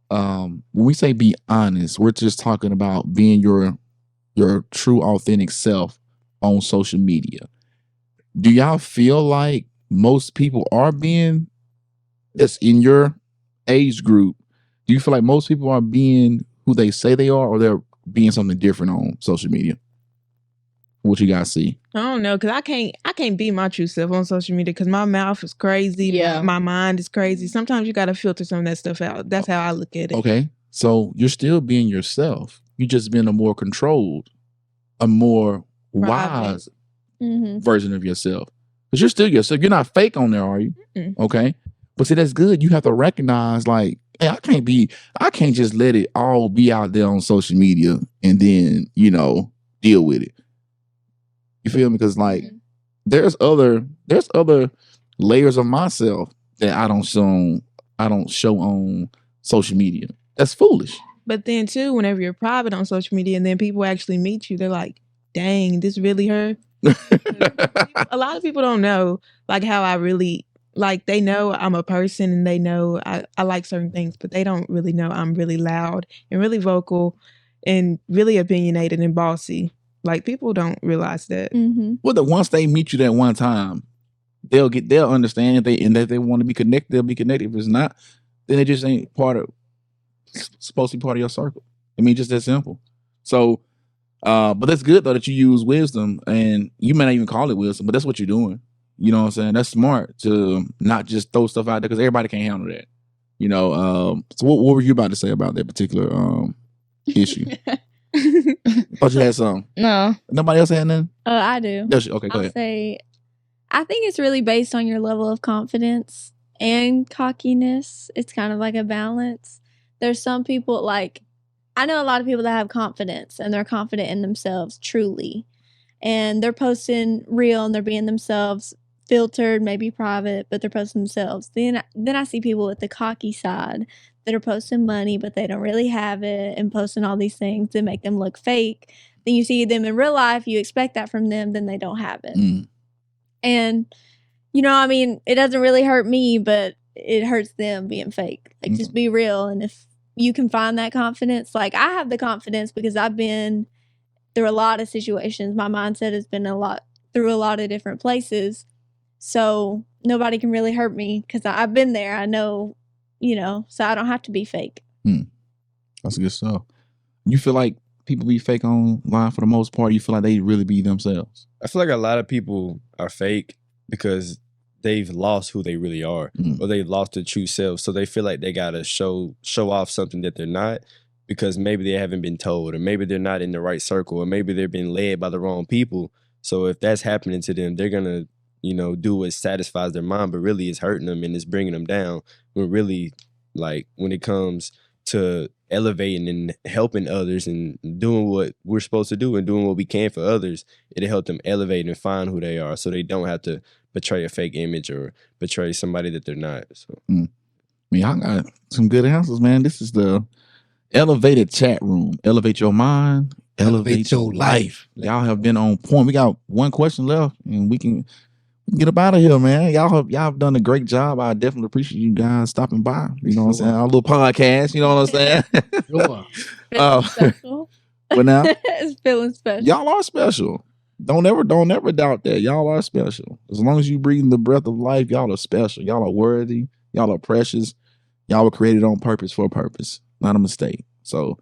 When we say be honest, we're just talking about being your true authentic self on social media. Do y'all feel like most people are being, that's in your age group, do you feel like most people are being who they say they are, or they're being something different on social media? What you guys see? I don't know, because I can't be my true self on social media because my mouth is crazy. Yeah. My mind is crazy. Sometimes you got to filter some of that stuff out. That's how I look at it. Okay. So you're still being yourself. You just being a more controlled, a more wise version of yourself. Because you're still yourself. You're not fake on there, are you? Okay. But see, that's good. You have to recognize, like, hey, I can't just let it all be out there on social media and then, deal with it. You feel me? Because like there's other layers of myself that I don't show on social media. That's foolish. But then too, whenever you're private on social media and then people actually meet you, they're like, dang, this really her? A lot of people don't know like how I really, like, they know I'm a person and they know I like certain things, but they don't really know I'm really loud and really vocal and really opinionated and bossy. Like, people don't realize that. Well, once they meet you that one time, they'll understand that they want to be connected. They'll be connected. If it's not, then it just ain't supposed to be part of your circle. I mean, just that simple. So, but that's good though that you use wisdom, and you may not even call it wisdom, but that's what you're doing. You know what I'm saying? That's smart to not just throw stuff out there because everybody can't handle that. So what were you about to say about that particular issue? Thought you had something. No. Nobody else had nothing? I do. Okay, go ahead. I think it's really based on your level of confidence and cockiness. It's kind of like a balance. There's some people, like, I know a lot of people that have confidence and they're confident in themselves truly. And they're posting real and they're being themselves, filtered, maybe private, but they're posting themselves. Then I see people with the cocky side that are posting money, but they don't really have it, and posting all these things that make them look fake. Then you see them in real life, you expect that from them, then they don't have it. And, I mean, it doesn't really hurt me, but it hurts them being fake. Like, just be real. And if you can find that confidence, like, I have the confidence because I've been through a lot of situations. My mindset has been through a lot of different places. So nobody can really hurt me because I've been there. I know, so I don't have to be fake. That's good stuff. You feel like people be fake online for the most part? You feel like they really be themselves? I feel like a lot of people are fake because they've lost who they really are, or they've lost their true self. So they feel like they gotta show off something that they're not, because maybe they haven't been told, or maybe they're not in the right circle, or maybe they're being led by the wrong people. So if that's happening to them, they're gonna, do what satisfies their mind, but really it's hurting them and it's bringing them down. When really, like, when it comes to elevating and helping others and doing what we're supposed to do and doing what we can for others, it'll help them elevate and find who they are, so they don't have to betray a fake image or betray somebody that they're not. So, y'all got some good answers, man. This is the elevated chat room. Elevate your mind, elevate your life. Y'all have been on point. We got one question left, and we can get up out of here, man. Y'all have done a great job. I definitely appreciate you guys stopping by. You know what I'm saying? Our little podcast. You know what I'm saying? Feeling special. But now, It's feeling special. y'all are special. Don't ever doubt that. Y'all are special. As long as you breathe the breath of life, y'all are special. Y'all are worthy. Y'all are precious. Y'all were created on purpose for a purpose, not a mistake. So,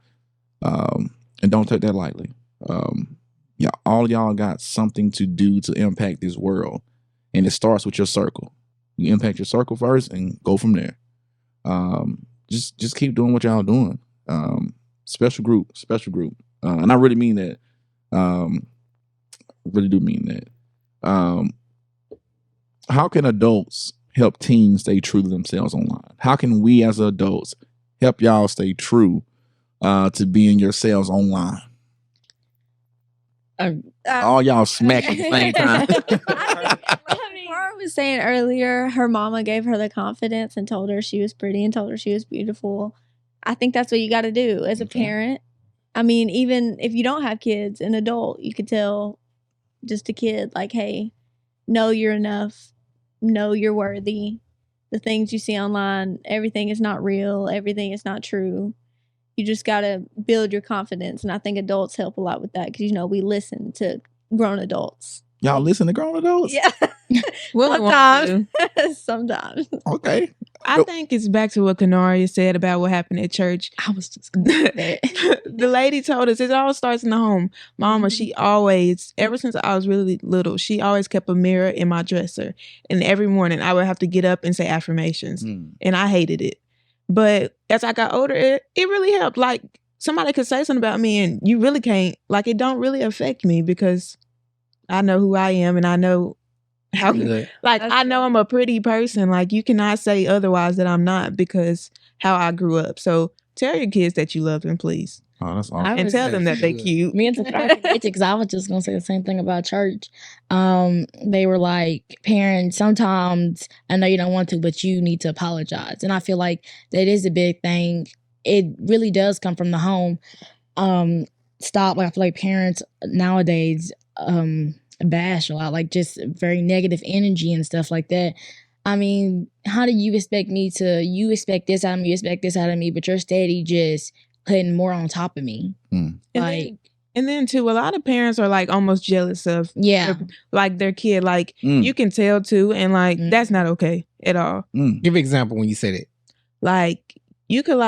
and don't take that lightly. Yeah, all y'all got something to do to impact this world. And it starts with your circle. You impact your circle first and go from there. Just keep doing what y'all doing. Special group. And I really mean that. Really do mean that. How can adults help teens stay true to themselves online? How can we as adults help y'all stay true to being yourselves online? All y'all smack at the same time. Laura was saying earlier, her mama gave her the confidence and told her she was pretty and told her she was beautiful. I think that's what you got to do as a parent. I mean, even if you don't have kids, an adult, you could tell just a kid, like, hey, know you're enough, know you're worthy. The things you see online, everything is not real, everything is not true. You just got to build your confidence. And I think adults help a lot with that because, we listen to grown adults. Y'all listen to grown adults? Yeah. Sometimes. Okay. I think it's back to what Kanaria said about what happened at church. I was just gonna say that. The lady told us it all starts in the home. Mama, she always, ever since I was really little, she always kept a mirror in my dresser. And every morning I would have to get up and say affirmations. And I hated it. But as I got older, it really helped. Like, somebody could say something about me and you really can't, like, it don't really affect me because I know who I am and I know how, I know I'm a pretty person. Like, you cannot say otherwise that I'm not because how I grew up. So tell your kids that you love them, please. Oh, that's awesome. And tell them that they cute. Me and because I was just gonna say the same thing about church. They were like, parents, sometimes I know you don't want to, but you need to apologize. And I feel like that is a big thing. It really does come from the home. I feel like parents nowadays bash a lot, like just very negative energy and stuff like that. I mean, how do you expect you expect this out of me, you expect this out of me, but you're steady just putting more on top of me. And then too, a lot of parents are like almost jealous of their kid. Like you can tell too, and like that's not okay at all. Give an example when you said it. Like you could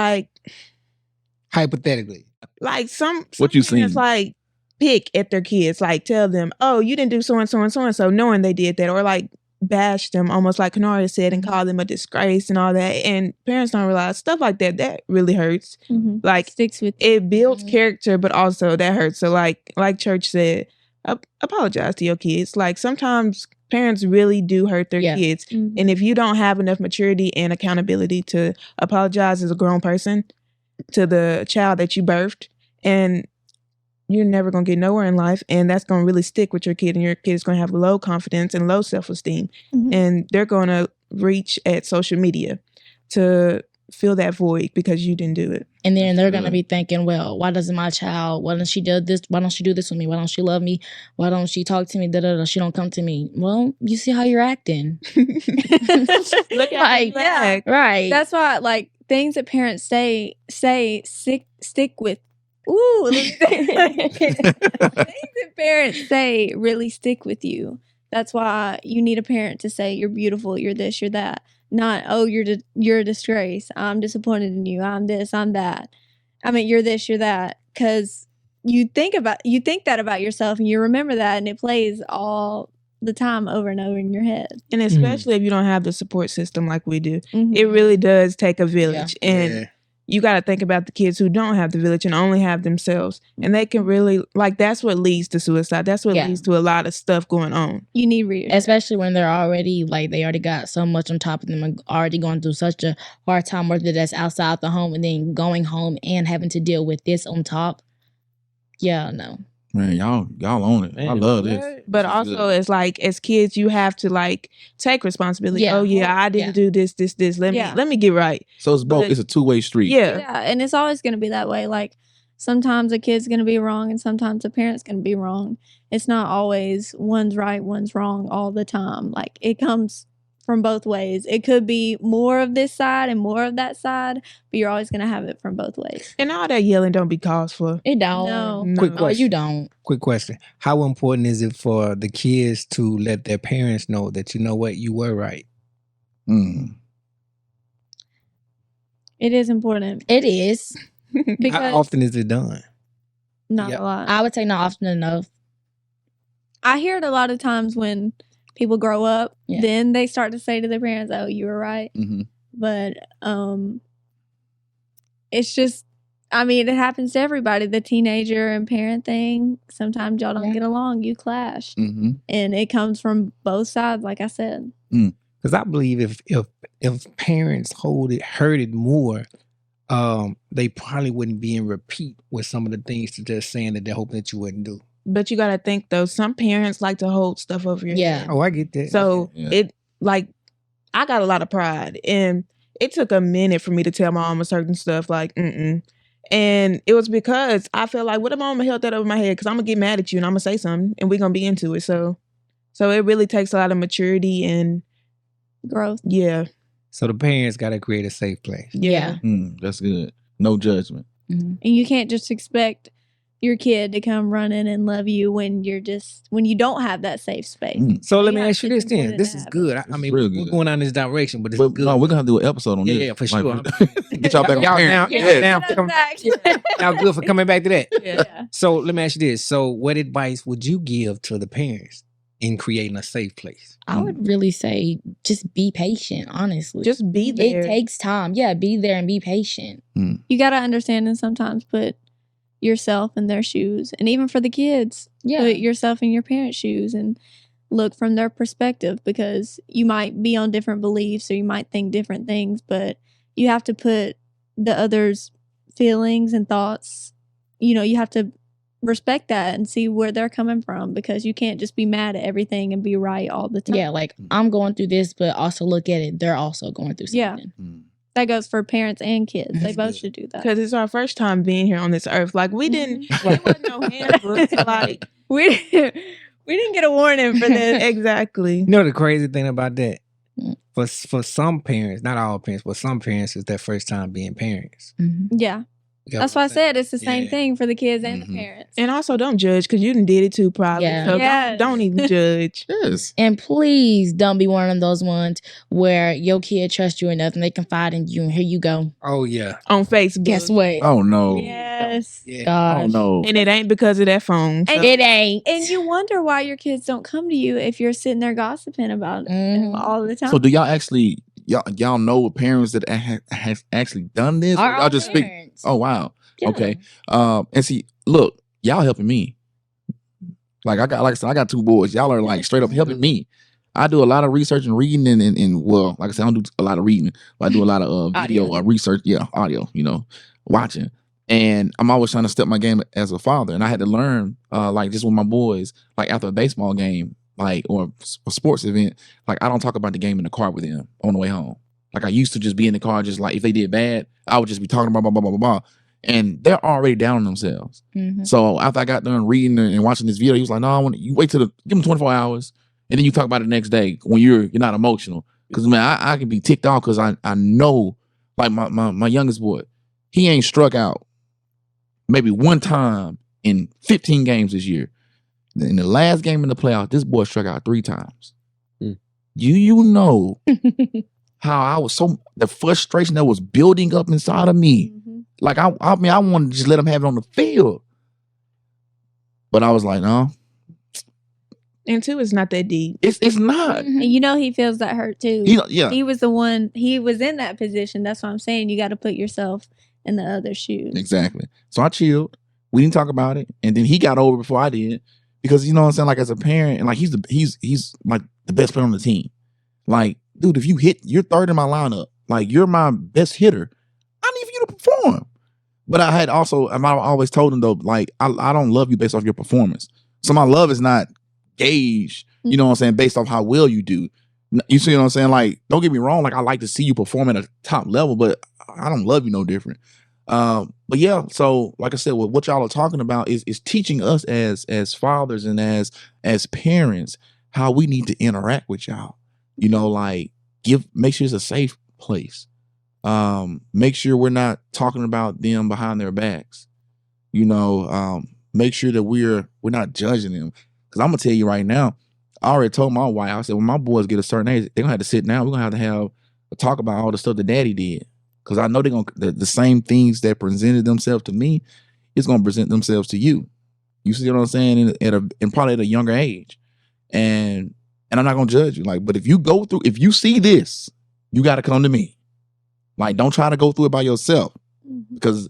hypothetically, like some what you seen, like pick at their kids, like tell them, oh, you didn't do so and so and so and so, knowing they did that, or like bash them, almost like Kanaria said, and call them a disgrace and all that. And parents don't realize stuff like that really hurts. Like sticks with it builds character, but also that hurts. So like Church said, apologize to your kids. Like sometimes parents really do hurt their kids, and if you don't have enough maturity and accountability to apologize as a grown person to the child that you birthed, and you're never going to get nowhere in life, and that's going to really stick with your kid, and your kid is going to have low confidence and low self-esteem, and they're going to reach at social media to fill that void because you didn't do it. And then they're going to be thinking, well, why doesn't my child, why don't she do this? Why don't she do this with me? Why don't she love me? Why don't she talk to me? She don't come to me. Well, you see how you're acting. Look at like, right. That's why, like, things that parents say stick with. Ooh, things that parents say really stick with you. That's why you need a parent to say you're beautiful, you're this, you're that. Not, oh, you're a disgrace. I'm disappointed in you. I'm this, I'm that. I mean, you're this, you're that. Because you think that about yourself, and you remember that, and it plays all the time over and over in your head. And especially if you don't have the support system like we do, it really does take a village. And you got to think about the kids who don't have the village and only have themselves. And they can really, like, that's what leads to suicide. That's what leads to a lot of stuff going on. You need reassurance. Especially when they're already, like, they already got so much on top of them and already going through such a hard time, whether that's outside the home and then going home and having to deal with this on top. Yeah, no. Man, y'all own it. I love this. But This is also, good. it's like, as kids, you have to, like, take responsibility. Yeah. Oh, yeah, I didn't do this. Let me get right. So it's both. But- It's a two-way street. Yeah. Yeah, and it's always going to be that way. Like, sometimes a kid's going to be wrong and sometimes a parent's going to be wrong. It's not always one's right, one's wrong all the time. Like, it comes from both ways. It could be more of this side and more of that side, but you're always going to have it from both ways. And all that yelling don't be cause for. It don't. No. Quick No, question. you don't. Quick question. How important is it for the kids to let their parents know that, you know what, you were right? Mm. It is important It is. because How often is it done? not Yeah. a lot. I would say not often enough. I hear it a lot of times when people grow up, Yeah. then they start to say to their parents, "Oh, you were right." Mm-hmm. But it's just, I mean, it happens to everybody. The teenager and parent thing. Sometimes y'all don't Yeah. get along. You clash, Mm-hmm. and it comes from both sides. Like I said, Because I believe if parents heard it more, they probably wouldn't be in repeat with some of the things that they're saying that they're hoping that you wouldn't do. But you got to think, though, some parents like to hold stuff over your Yeah. head. Oh, I get that. So Yeah. it, like, I got a lot of pride, and it took a minute for me to tell my mom a certain stuff, like, and it was because I felt like, what if my mama held that over my head? Because I'm gonna get mad at you and I'm gonna say something, and we're gonna be into it. So it really takes a lot of maturity and growth. yeah. So the parents got to create a safe place. Yeah. That's good. No judgment. Mhm. And you can't just expect your kid to come running and love you when you don't have that safe space. Mm. So let Yeah, me ask you it's this then. important This to is have good. it. I mean, real we're good. going down this direction, but this But is good. no, we're gonna have to do an episode on Yeah, this. yeah, for Like, sure. get y'all back on Y'all parent. now, Yeah. now, now good for coming back to that. Yeah. So let me ask you this. So what advice would you give to the parents in creating a safe place? I would really say just be patient, honestly. Just be there. It takes time. Yeah, be there and be patient. You got to understand and sometimes put yourself in their shoes. And even for the kids, Yeah. put yourself in your parents' shoes and look from their perspective, because you might be on different beliefs or you might think different things, but you have to put the other's feelings and thoughts, you have to respect that and see where they're coming from, because you can't just be mad at everything and be right all the time. Yeah, like I'm going through this, but also look at it. They're also going through Yeah. something. That goes for parents and kids. They That's both good. should do that. Because it's our first time being here on this earth. Like, we didn't, it wasn't no handbooks. Like, We didn't get a warning for this. exactly. You know the crazy thing about that? Mm. For some parents, not all parents, but some parents, it's their first time being parents. Mhm. Yeah. You got That's what why I I'm saying? said it's the same Yeah. thing for the kids and Mhm. the parents. And also, don't judge, because you done did it too, probably. Yeah. So Yes. don't even judge. Yes. And please don't be one of those ones where your kid trusts you enough and they confide in you and here you go. Oh yeah. On Facebook. Guess what? Oh no. Yes. Yeah. Gosh. Oh no. And it ain't because of that phone. So- And It ain't. And you wonder why your kids don't come to you if you're sitting there gossiping about it Mhm. all the time. So do y'all actually y'all know parents that has actually done this? Or Our y'all own just speak. parents. Oh wow. Yeah. Okay. And see, look, y'all helping me. Like I got two boys. Y'all are like straight up helping me. I do a lot of research and reading and well, like I said, I don't do a lot of reading, but I do a lot of video Audio. research. Yeah, audio. Watching. And I'm always trying to step my game as a father. And I had to learn, like just with my boys, like after a baseball game, like or a sports event, like I don't talk about the game in the car with them on the way home. Like I used to just be in the car, just like if they did bad, I would just be talking about blah blah blah blah blah. And they're already down on themselves. Mhm. So after I got done reading and watching this video, he was like, "No, I want you wait till give them 24 hours, and then you talk about it the next day when you're not emotional." Because man, I can be ticked off because I know, like my youngest boy, he ain't struck out maybe one time in 15 games this year. In the last game in the playoffs, this boy struck out 3 times. Mm. You know how I was the frustration that was building up inside of me. Mhm. Like I mean, I wanted to just let him have it on the field, but I was like, no, And two, it's not that deep. it's not. And he feels that hurt too. Yeah, He was the one, he was in that position. That's what I'm saying. You got to put yourself in the other shoes. Exactly. So I chilled. We didn't talk about it, and then he got over before I did because you know what I'm saying. Like as a parent, and like he's like the best player on the team. Like, dude, if you hit, you're third in my lineup. Like you're my best hitter. I need for you to perform. But I always told him though, like I don't love you based off your performance. So my love is not gauged, you know what I'm saying, based off how well you do. You see what I'm saying? Like, don't get me wrong. Like I like to see you perform at a top level, but I don't love you no different. But yeah, so like I said, what y'all are talking about is teaching us as fathers and as parents how we need to interact with y'all. You know, like make sure it's a safe place. Make sure we're not talking about them behind their backs. You know, make sure that we're not judging them. Because I'm gonna tell you right now, I already told my wife, I said when my boys get a certain age, they're gonna have to sit down. We're gonna have a talk about all the stuff that daddy did. Because I know they're gonna the same things that presented themselves to me, it's gonna present themselves to you. You see what I'm saying? And probably at a younger age. And I'm not gonna judge you. Like, but if you see this, you gotta come to me. Like, don't try to go through it by yourself. Because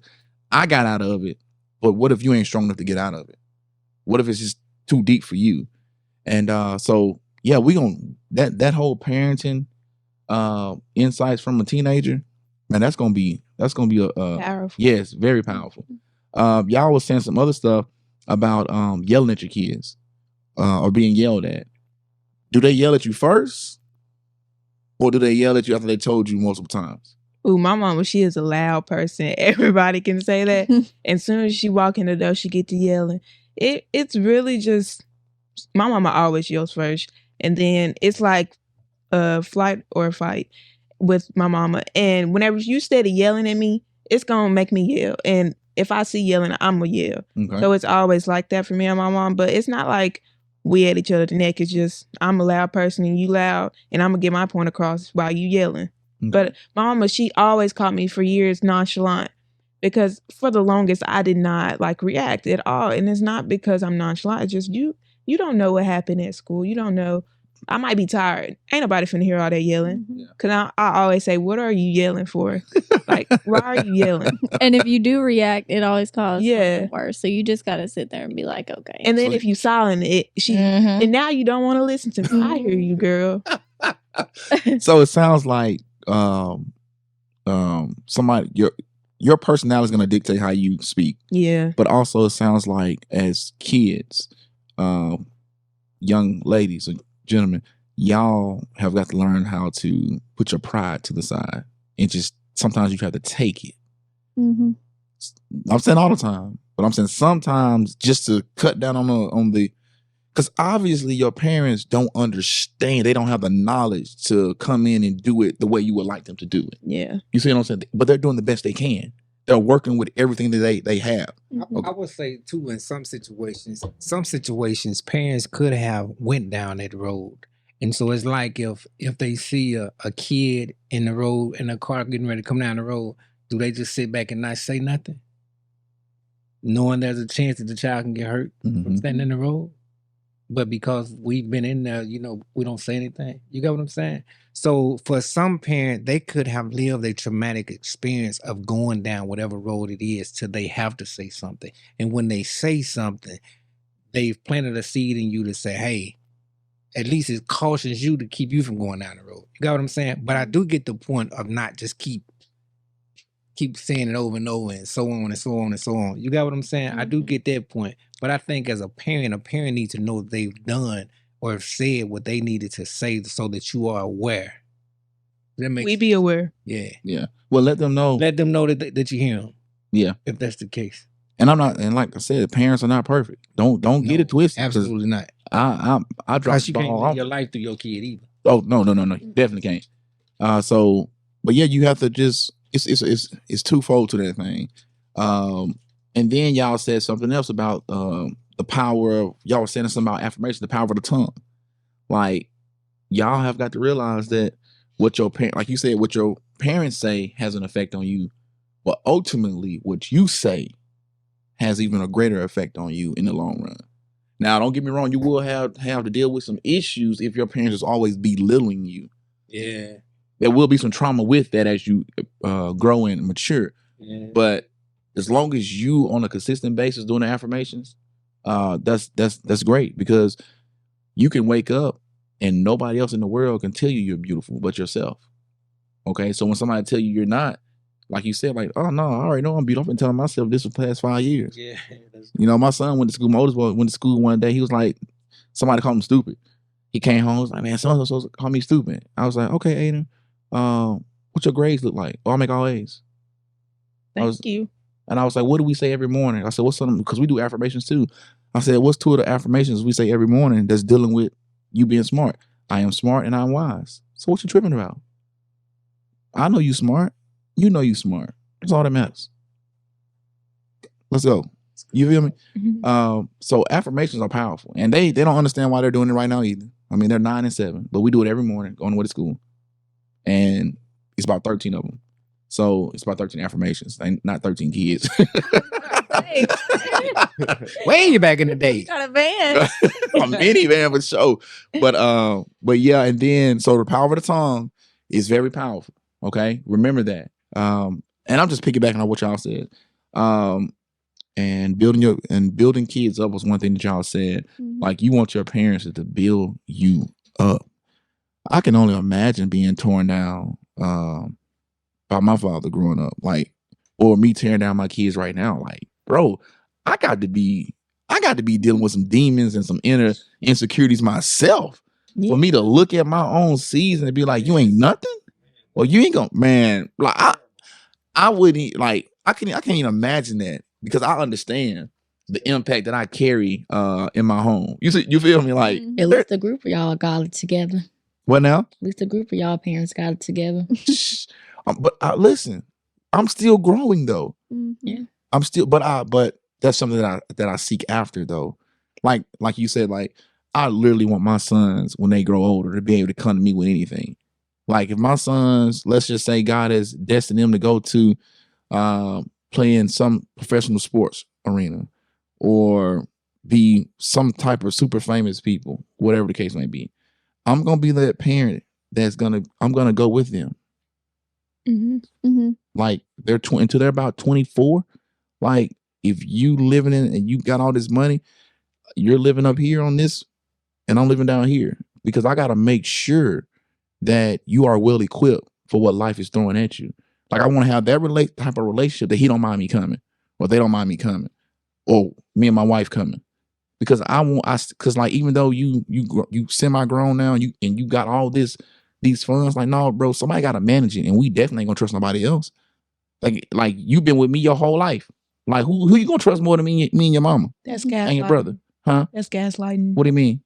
I got out of it. But what if you ain't strong enough to get out of it? What if it's just too deep for you? And so yeah, we gonna that whole parenting insights from a teenager, man, that's gonna be a Powerful. yes, very powerful. Y'all was saying some other stuff about yelling at your kids or being yelled at. Do they yell at you first, or do they yell at you after they told you multiple times? Ooh, my mama, she is a loud person. Everybody can say that. And as soon as she walk in the door, she get to yelling. It's really just, my mama always yells first. And then it's like a flight or a fight with my mama. And whenever you steady yelling at me, it's going to make me yell. And if I see yelling, I'm going to yell. Okay. So it's always like that for me and my mom. But it's not like we at each other's neck. It's just I'm a loud person and you loud. And I'm going to get my point across while you yelling. Okay. But my mama, she always called me for years nonchalant because for the longest I did not like react at all. And it's not because I'm nonchalant. It's just you don't know what happened at school. You don't know. I might be tired. Ain't nobody finna hear all that yelling. Cause I always say, what are you yelling for? Like, why are you yelling? And if you do react, it always causes Yeah. something worse. So you just gotta sit there and be like, okay. And then if you silent it, and now you don't want to listen to me. I hear you, girl. So it sounds like somebody your personality is going to dictate how you speak. Yeah. But also it sounds like as kids, young ladies and gentlemen, y'all have got to learn how to put your pride to the side and just sometimes you have to take it. Mm-hmm. I'm saying all the time, but I'm saying sometimes just to cut down on the because obviously your parents don't understand. They don't have the knowledge to come in and do it the way you would like them to do it. Yeah. You see what I'm saying? But they're doing the best they can. They're working with everything that they have. I would say too, in some situations, parents could have went down that road. And so it's like if they see a kid in the road in a car getting ready to come down the road, do they just sit back and not say nothing? Knowing there's a chance that the child can get hurt from standing in the road? But because we've been in there, we don't say anything. You get what I'm saying? So for some parent, they could have lived a traumatic experience of going down whatever road it is till they have to say something. And when they say something, they've planted a seed in you to say, hey, at least it cautions you to keep you from going down the road. You got what I'm saying? But I do get the point of not just keep saying it over and over and so on and so on and so on. You got what I'm saying? I do get that point. But I think as a parent needs to know they've done or have said what they needed to say so that you are aware. We be aware. Yeah. Yeah. Well, let them know. Let them know that you hear them. Yeah. If that's the case. And like I said, parents are not perfect. Don't get it twisted. Absolutely not. I dropped you can't live your life through your kid either. Oh, no. You definitely can't. But yeah, you have to just it's twofold to that thing. And then y'all said something else about the power of y'all were saying something about affirmation, the power of the tongue. Like y'all have got to realize that what your parents say has an effect on you, but ultimately what you say has even a greater effect on you in the long run. Now, don't get me wrong, you will have to deal with some issues if your parents is always belittling you. Yeah. There will be some trauma with that as you grow and mature. But as long as you on a consistent basis doing the affirmations, that's great, because you can wake up and nobody else in the world can tell you you're beautiful but yourself. Okay, so when somebody tell you you're not, like you said, like, oh no, I already know I'm beautiful. I've been telling myself this for the past 5 years. Yeah. You know, my son went to school. My oldest boy went to school one day. He was like, somebody called him stupid. He came home, was like, man, someone's supposed to call me stupid. I was like, okay, Aiden, what's your grades look like? Oh, I make all A's. Thank you. And I was like, what do we say every morning? I said, what's something, because we do affirmations too. I said, what's two of the affirmations we say every morning that's dealing with you being smart? I am smart and I'm wise. So what you tripping about? I know you smart. You know you smart. That's all that matters. Let's go. You feel me? Mhm. So affirmations are powerful, and they don't understand why they're doing it right now either. I mean, they're 9 and 7, but we do it every morning on the way to school, and it's about 13 of them. So it's about 13 affirmations, and not 13 kids. Way back in the day. Got a van. A minivan for sure. But yeah, and then so the power of the tongue is very powerful. Okay, remember that. And I'm just piggybacking on what y'all said. And building kids up was one thing that y'all said. Mhm. Like, you want your parents to build you up. I can only imagine being torn down by my father growing up, like, or me tearing down my kids right now. Like, bro, I got to be dealing with some demons and some inner insecurities myself. Yeah. For me to look at my own seeds and be like, you ain't nothing, or you ain't gonna, man. Like, I wouldn't, like, I can't even imagine that, because I understand the impact that I carry in my home. You feel me? Like, Mhm. At least the group of y'all got it together. what now? At least the group of y'all parents got it together. But listen, I'm still growing though. Mhm. Yeah. I'm still, but that's something that I seek after though. Like you said, like, I literally want my sons, when they grow older, to be able to come to me with anything. Like, if my sons, let's just say God has destined them to go to play in some professional sports arena, or be some type of super famous people, whatever the case may be, I'm gonna be that parent I'm gonna go with them. Mhm. Mhm. Like, they're until they're about 24. Like, if you living in and you got all this money, you're living up here on this, and I'm living down here, because I gotta make sure that you are well equipped for what life is throwing at you. Like, I want to have that type of relationship that he don't mind me coming, or they don't mind me coming, or me and my wife coming, because because like, even though you semi grown now, and you got all these funds, like, no, bro, somebody got to manage it, and we definitely ain't gonna trust nobody else. Like you've been with me your whole life. Like, who you gonna trust more than me and your mama That's and gaslighting. your brother? Huh? That's gaslighting. What do you mean?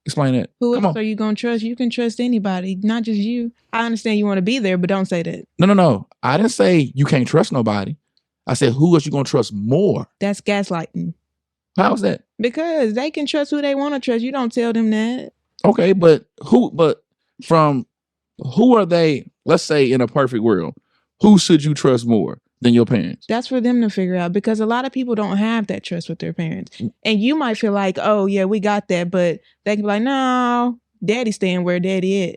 Explain that. Who Come else on. are you gonna trust? You can trust anybody, not just you. I understand you want to be there, but don't say that. No. I didn't say you can't trust nobody. I said, who else you gonna trust more? That's gaslighting. How's that? Because they can trust who they want to trust. You don't tell them that. Okay, but who are they? Let's say, in a perfect world, who should you trust more than your parents? That's for them to figure out, because a lot of people don't have that trust with their parents. And you might feel like, oh yeah, we got that, but they can be like, no, daddy's staying where daddy at.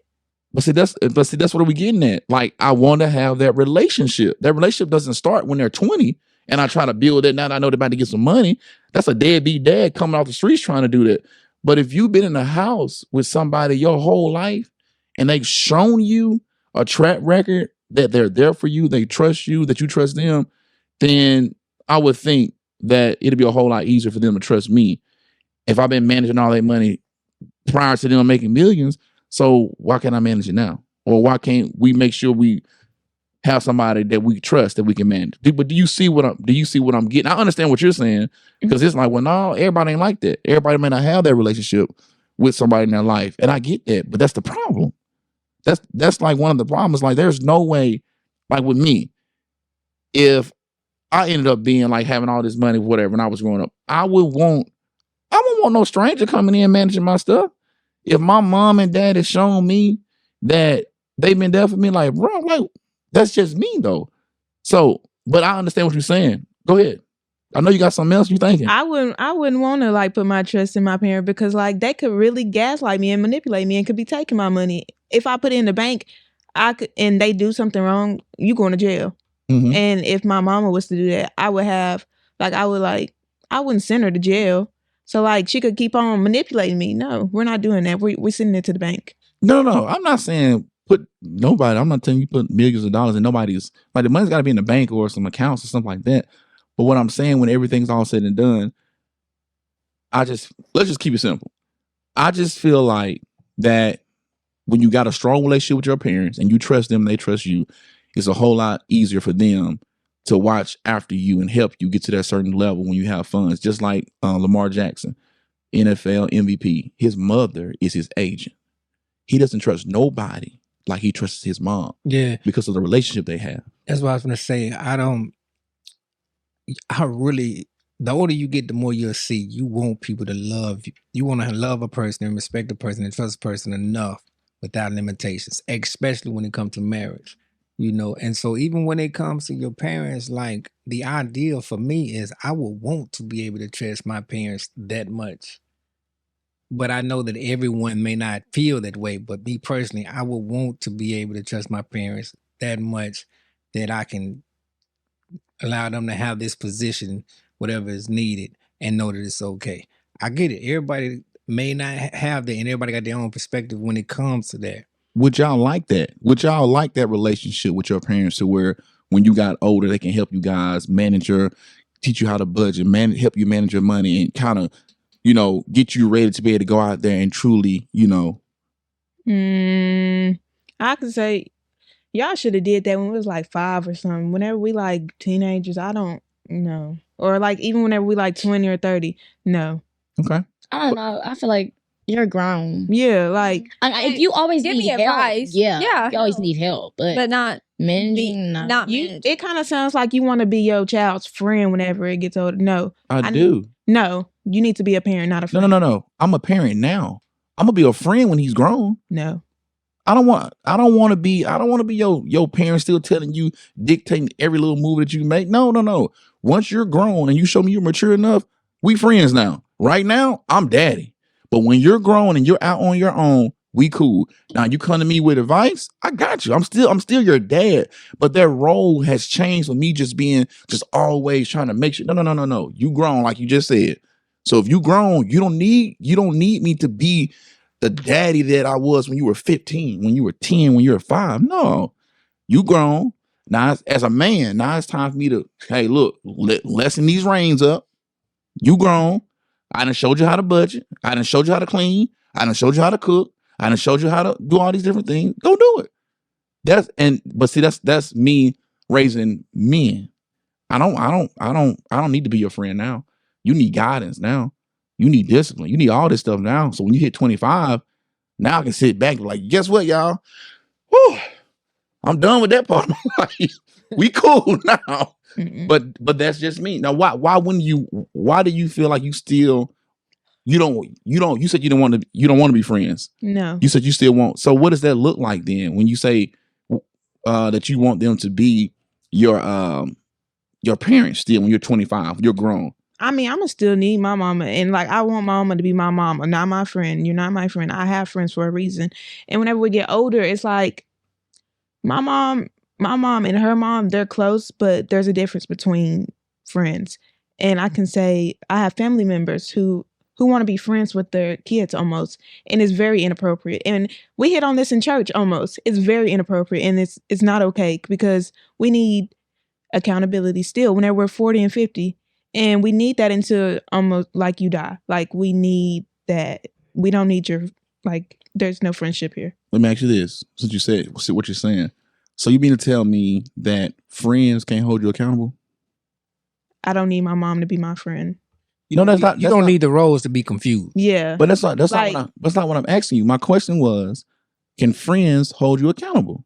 But see, that's what we getting at. Like, I want to have that relationship. That relationship doesn't start when they're 20, and I try to build it now that I know they're about to get some money. That's a deadbeat dad coming off the streets trying to do that. But if you've been in a house with somebody your whole life, and they've shown you a track record that they're there for you, they trust you, that you trust them, then I would think that it'd be a whole lot easier for them to trust me if I've been managing all that money prior to them making millions. So why can't I manage it now? Or why can't we make sure we have somebody that we trust that we can manage? But do you see what I'm getting? I understand what you're saying, because it's like, well, no, everybody ain't like that. Everybody may not have that relationship with somebody in their life, and I get that, but that's the problem. That's like one of the problems. Like, there's no way, like with me, if I ended up being like having all this money, whatever, when I was growing up, I wouldn't want no stranger coming in managing my stuff. If my mom and dad has shown me that they've been there for me, like, bro, like, that's just me though. So, but I understand what you're saying. Go ahead. I know you got something else you thinking. I wouldn't want to like put my trust in my parent, because like they could really gaslight me and manipulate me and could be taking my money. If I put it in the bank, and they do something wrong, you going to jail. Mhm. And if my mama was to do that, I wouldn't send her to jail. So like she could keep on manipulating me. No, we're not doing that. We're sending it to the bank. No. I'm not saying put nobody. I'm not telling you put millions of dollars in nobody's, like, the money's got to be in the bank or some accounts or something like that. But what I'm saying, when everything's all said and done, let's just keep it simple. I just feel like that when you got a strong relationship with your parents and you trust them, they trust you, it's a whole lot easier for them to watch after you and help you get to that certain level when you have funds. Just like Lamar Jackson, NFL MVP, his mother is his agent. He doesn't trust nobody like he trusts his mom. Yeah, because of the relationship they have. That's what I was gonna say. The older you get, the more you'll see. You want people to love you. You want to love a person and respect a person and trust a person enough without limitations, especially when it comes to marriage. And so even when it comes to your parents, like, the ideal for me is I would want to be able to trust my parents that much. But I know that everyone may not feel that way. But me personally, I would want to be able to trust my parents that much that I can allow them to have this position, whatever is needed, and know that it's okay. I get it. Everybody may not have that, and everybody got their own perspective when it comes to that. Would y'all like that? Would y'all like that relationship with your parents to where when you got older, they can help you guys teach you how to budget, help you manage your money, and kind of, get you ready to be able to go out there and truly, I could say y'all should have did that when we was like 5 or something. Whenever we like teenagers, I don't know. Or like even whenever we like 20 or 30, no. Okay. I don't know. I feel like you're grown. Yeah, like if you always give need me help, advice. Yeah. you always need help, but not managing, not you. manage. It kind of sounds like you want to be your child's friend whenever it gets older. No, I do. No, you need to be a parent, not a friend. No. I'm a parent now. I'm gonna be a friend when he's grown. No. I don't want to be your parents still telling you, dictating every little move that you make. No. Once you're grown and you show me you're mature enough, we friends now. Right now, I'm daddy. But when you're grown and you're out on your own, we cool. Now you come to me with advice, I got you. I'm still your dad. But that role has changed with me just being always trying to make sure. No. You grown, like you just said. So if you grown, you don't need me to be the daddy that I was when you were 15, when you were 10, when you were 5. No, you grown. Now, as a man, now it's time for me to, hey, look, lessen these reins up. You grown. I done showed you how to budget. I done showed you how to clean. I done showed you how to cook. I done showed you how to do all these different things. Go do it. That's me raising men. I don't need to be your friend now. You need guidance now. You need discipline. You need all this stuff now. So when you hit 25, now I can sit back and be like, guess what, y'all? Whew, I'm done with that part of my life. We cool now. But that's just me. Now, why do you feel like you said you don't want to be friends? No. You said you still want. So what does that look like then when you say that you want them to be your parents still when you're 25, you're grown? I mean, I'm gonna still need my mama, and like I want my mama to be my mama, not my friend. You're not my friend. I have friends for a reason. And whenever we get older, it's like my mom and her mom, they're close, but there's a difference between friends. And I can say I have family members who want to be friends with their kids almost, and it's very inappropriate. And we hit on this in church almost. It's very inappropriate, and it's not okay because we need accountability still whenever we're 40 and 50. And we need that until almost like you die. Like we need that. We don't need there's no friendship here. Let me ask you this, since you said what you're saying. So you mean to tell me that friends can't hold you accountable? I don't need my mom to be my friend. You don't need the roles to be confused. Yeah. But that's not what I'm asking you. My question was, can friends hold you accountable?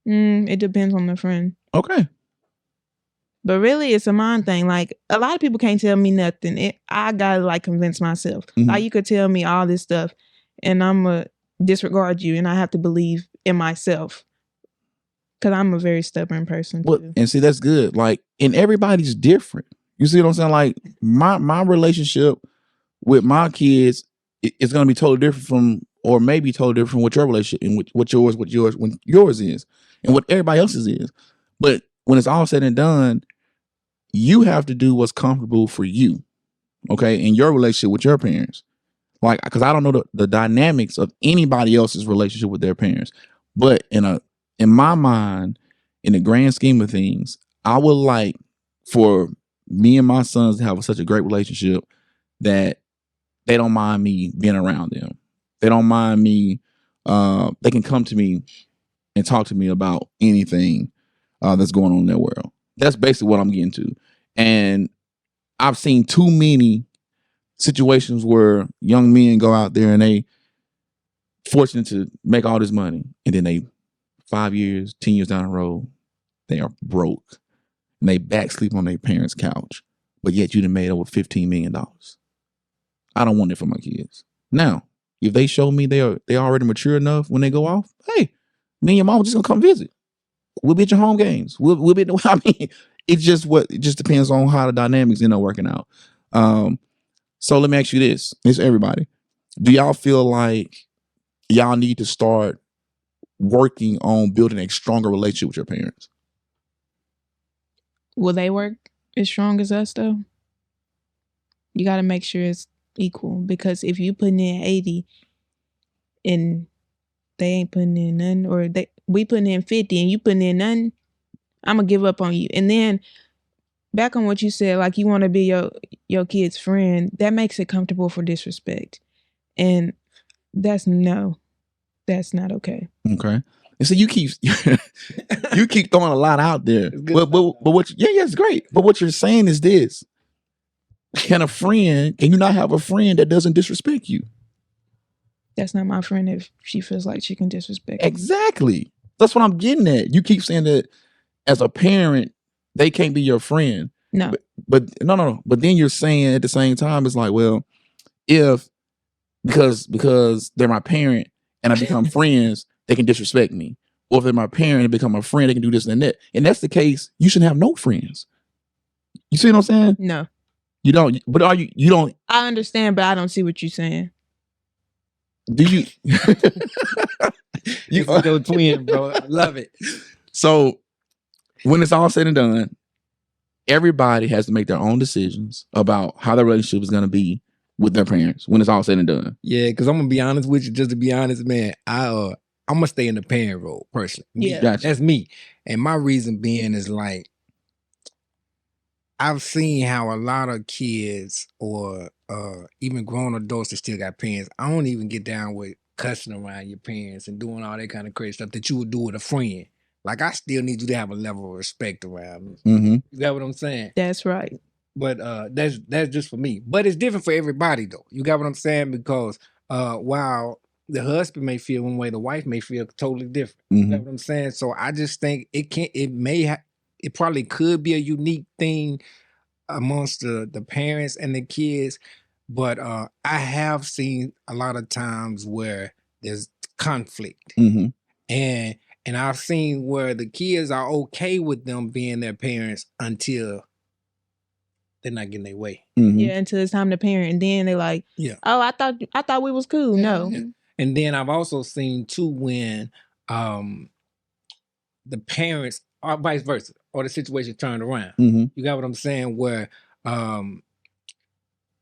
It depends on the friend. Okay. But really, it's a mind thing. Like, a lot of people can't tell me nothing. I gotta, convince myself. Mm-hmm. Like, you could tell me all this stuff, and I'm going to disregard you, and I have to believe in myself. Because I'm a very stubborn person, too. And see, that's good. And everybody's different. You see what I'm saying? Like, my relationship with my kids is going to be totally different from, or maybe totally different from what your relationship and what yours is, and what everybody else's is. But when it's all said and done, you have to do what's comfortable for you, okay, in your relationship with your parents. Like, because I don't know the dynamics of anybody else's relationship with their parents, but in my mind, in the grand scheme of things, I would like for me and my sons to have such a great relationship that they don't mind me being around them. They don't mind me. They can come to me and talk to me about anything that's going on in their world. That's basically what I'm getting to. And I've seen too many situations where young men go out there and they fortunate to make all this money, and then they 5 years, 10 years down the road, they are broke and they back sleep on their parents' couch. But yet you done made over $15 million. I don't want it for my kids. Now, if they show me they already mature enough when they go off, hey, me and your mom just gonna come visit. We'll be at your home games. We'll be. I mean, it just depends on how the dynamics end up working out. So let me ask you this: it's everybody. Do y'all feel like y'all need to start working on building a stronger relationship with your parents? Will they work as strong as us though? You got to make sure it's equal, because if you putting in 80 and they ain't putting in none, or we putting in 50 and you putting in none, I'm gonna give up on you. And then back on what you said, like you want to be your kid's friend, that makes it comfortable for disrespect, and that's not okay. Okay. And so you keep throwing a lot out there, but what? Yeah, it's great. But what you're saying is this: can you not have a friend that doesn't disrespect you? That's not my friend if she feels like she can disrespect me. Exactly. That's what I'm getting at. You keep saying that as a parent, they can't be your friend. No. But no. But then you're saying at the same time, it's like, well, because they're my parent and I become friends, they can disrespect me. Or if they're my parent and become a friend, they can do this and that. And that's the case, you shouldn't have no friends. You see what I'm saying? No. You don't. But you don't. I understand, but I don't see what you're saying. Do you? You go twin, bro. I love it. So when it's all said and done, everybody has to make their own decisions about how their relationship is going to be with their parents when it's all said and done. Yeah, because I'm gonna be honest with you. Just to be honest, man, I'm gonna stay in the parent role personally. Yeah, Gotcha. That's me. And my reason being is like, I've seen how a lot of kids or even grown adults that still got parents, I don't even get down with cussing around your parents and doing all that kind of crazy stuff that you would do with a friend. Like, I still need you to have a level of respect around me. Mm-hmm. You got what I'm saying? that's right. But that's just for me. But it's different for everybody, though. You got what I'm saying? Because while the husband may feel one way, the wife may feel totally different. You got what I'm saying? So I just think it probably could be a unique thing amongst the parents and the kids. But I have seen a lot of times where there's conflict. Mm-hmm. And I've seen where the kids are okay with them being their parents until they're not getting their way. Mm-hmm. Yeah, until it's time to parent, and then they're like, Yeah. "Oh, I thought we was cool." No. Yeah. And then I've also seen too when the parents or vice versa, or the situation turned around. Mm-hmm. You got what I'm saying? Where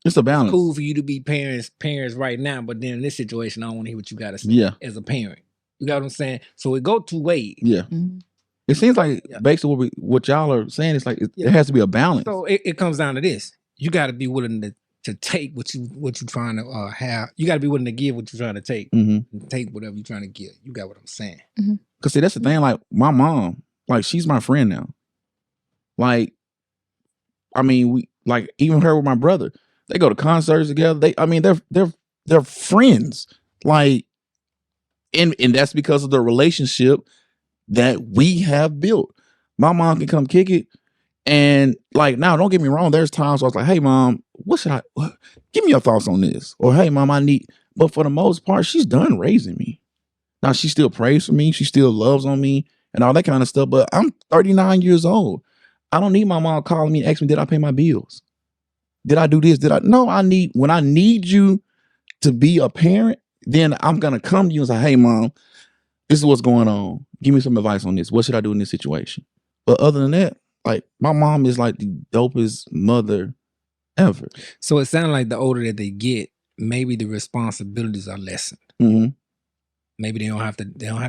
it's a balance. It's cool for you to be parents right now, but then in this situation, I don't want to hear what you got to say as a parent. You got what I'm saying? So it go two ways. Yeah. Mm-hmm. It seems like basically what y'all are saying is like it has to be a balance. So it comes down to this: you got to be willing to take what you're trying to have. You got to be willing to give what you're trying to take. Mm-hmm. And take whatever you're trying to give. You got what I'm saying? Because see, that's the thing. Like my mom, like she's my friend now. Like, I mean, we like even her with my brother. They go to concerts together. They're friends. Like, and that's because of the relationship that we have built. My mom can come kick it. And like, now don't get me wrong. There's times where I was like, hey mom, give me your thoughts on this. Or hey mom, but for the most part, she's done raising me. Now she still prays for me. She still loves on me and all that kind of stuff. But I'm 39 years old. I don't need my mom calling me and asking me, did I pay my bills? Did I do this? No, when I need you to be a parent, then I'm going to come to you and say, hey mom, this is what's going on. Give me some advice on this. What should I do in this situation? But other than that, like my mom is like the dopest mother ever. So it sounds like the older that they get, maybe the responsibilities are lessened. Mm-hmm. Maybe they don't have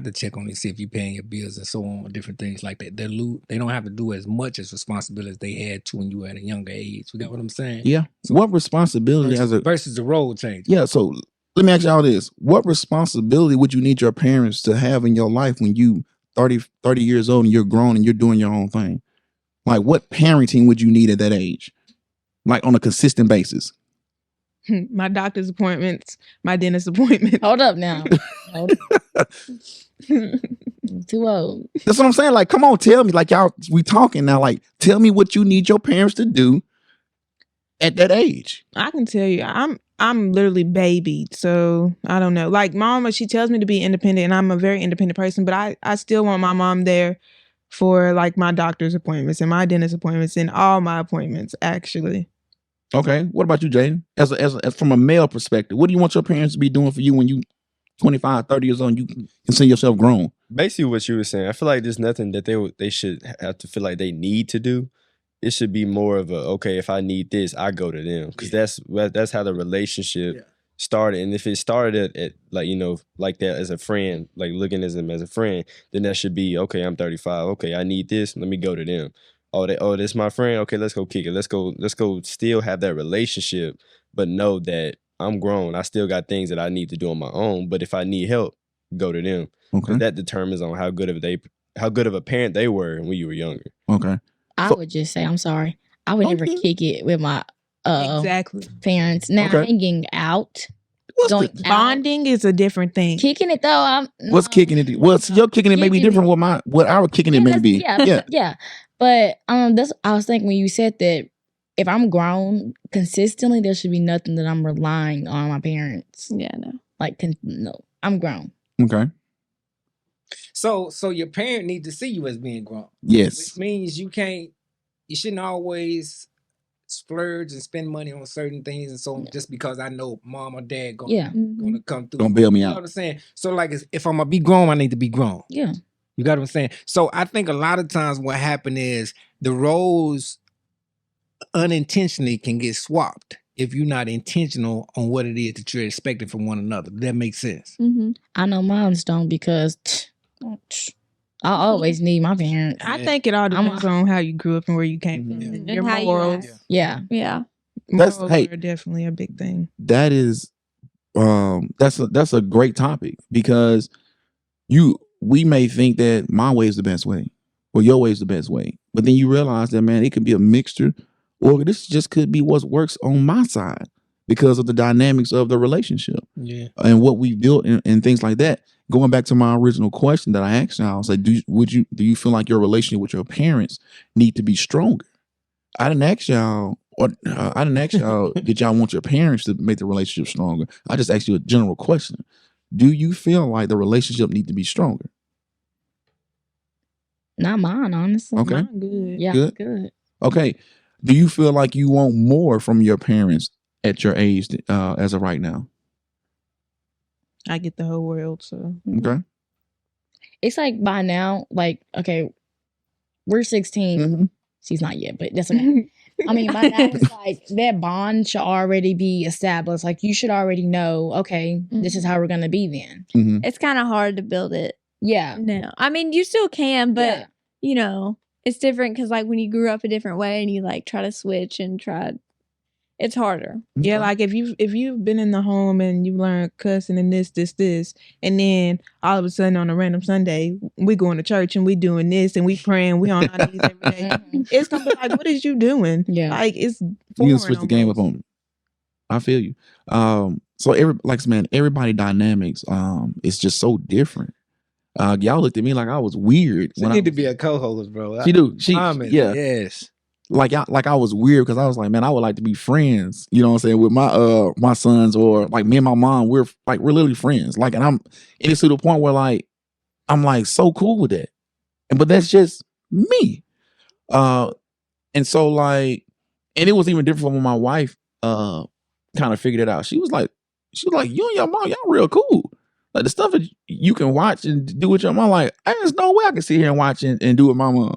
to check on you, see if you're paying your bills and so on, different things like that. They don't have to do as much as responsibility as they had to when you were at a younger age. You got what I'm saying? Yeah. So what responsibility versus the role change? Yeah. So let me ask y'all this: what responsibility would you need your parents to have in your life when you 30 years old and you're grown and you're doing your own thing? Like, what parenting would you need at that age? Like on a consistent basis? My doctor's appointments, my dentist appointments. Hold up now. Too old. That's what I'm saying. Like, come on, tell me. Like, y'all, we talking now. Like, tell me what you need your parents to do at that age. I can tell you, I'm literally babied, so I don't know. Like, mama, she tells me to be independent, and I'm a very independent person, but I still want my mom there for like my doctor's appointments and my dentist appointments and all my appointments, actually. Okay. What about you, Jaden? As from a male perspective, what do you want your parents to be doing for you when you 25, 30 years old and you consider yourself grown? Basically what you were saying, I feel like there's nothing that they should have to feel like they need to do. It should be more of a, okay, if I need this, I go to them. Because that's how the relationship started. And if it started at like, like that as a friend, like looking at them as a friend, then that should be, okay, I'm 35. Okay, I need this. Let me go to them. This my friend. Okay, let's go kick it. Let's go still have that relationship, but know that I'm grown. I still got things that I need to do on my own. But if I need help, go to them. Okay. That determines on how good of a parent they were when you were younger. Okay. I would just say, I'm sorry. I would never kick it with my exactly parents. Now hanging out. Bonding is a different thing. Kicking it though, what's kicking it? Well, your kicking it may be different what our kicking it may be. Yeah. But that's I was thinking when you said that if I'm grown consistently, there should be nothing that I'm relying on my parents. Yeah, no. Like no, I'm grown. Okay. So your parent need to see you as being grown. Yes. Which means you shouldn't always splurge and spend money on certain things and so on just because I know mom or dad gonna come through. Don't bail me out. You know what I'm saying? So like if I'm gonna be grown, I need to be grown. Yeah. You got what I'm saying? So I think a lot of times what happened is the roles unintentionally can get swapped if you're not intentional on what it is that you're expecting from one another. Does that make sense? Mm-hmm. I know mine's don't because I always need my parents. I think it all depends on how you grew up and where you came from. And your how morals. Yeah. Morals are definitely a big thing. That is that's a great topic because we may think that my way is the best way or your way is the best way. But then you realize that, man, it could be a mixture or this just could be what works on my side because of the dynamics of the relationship and what we built and things like that. Going back to my original question that I asked y'all, I was like, do you feel like your relationship with your parents need to be stronger? I didn't ask y'all, did y'all want your parents to make the relationship stronger? I just asked you a general question. Do you feel like the relationship need to be stronger? Not mine, honestly. Okay. Mine good. Yeah, good. Okay. Do you feel like you want more from your parents at your age as of right now? I get the whole world, so. Okay. It's like by now, like, okay, we're 16. Mm-hmm. She's not yet, but that's okay. I mean, by now it's like that bond should already be established. Like you should already know, okay, this is how we're going to be then. Mm-hmm. It's kind of hard to build it. Yeah. No. I mean, you still can, but, it's different because like when you grew up a different way and you like try to switch and it's harder. Yeah, like if you've been in the home and you learned cussing and this, and then all of a sudden on a random Sunday we going to church and we doing this and we praying, we on our knees every day. It's gonna be like, what is you doing? Yeah, like it's you can switch the game up on me. I feel you. So everybody dynamics is just so different. Y'all looked at me like I was weird. She need to be a co-host, bro. She do. Yes. Like I was weird because I was like, man, I would like to be friends, you know what I'm saying, with my sons or like me and my mom, we're literally friends. Like, and it's to the point where like I'm like so cool with that. But that's just me. And so like, and it was even different when my wife kind of figured it out. She was like, you and your mom, y'all real cool. Like the stuff that you can watch and do with your mom, like, there's no way I can sit here and watch and do with my mom.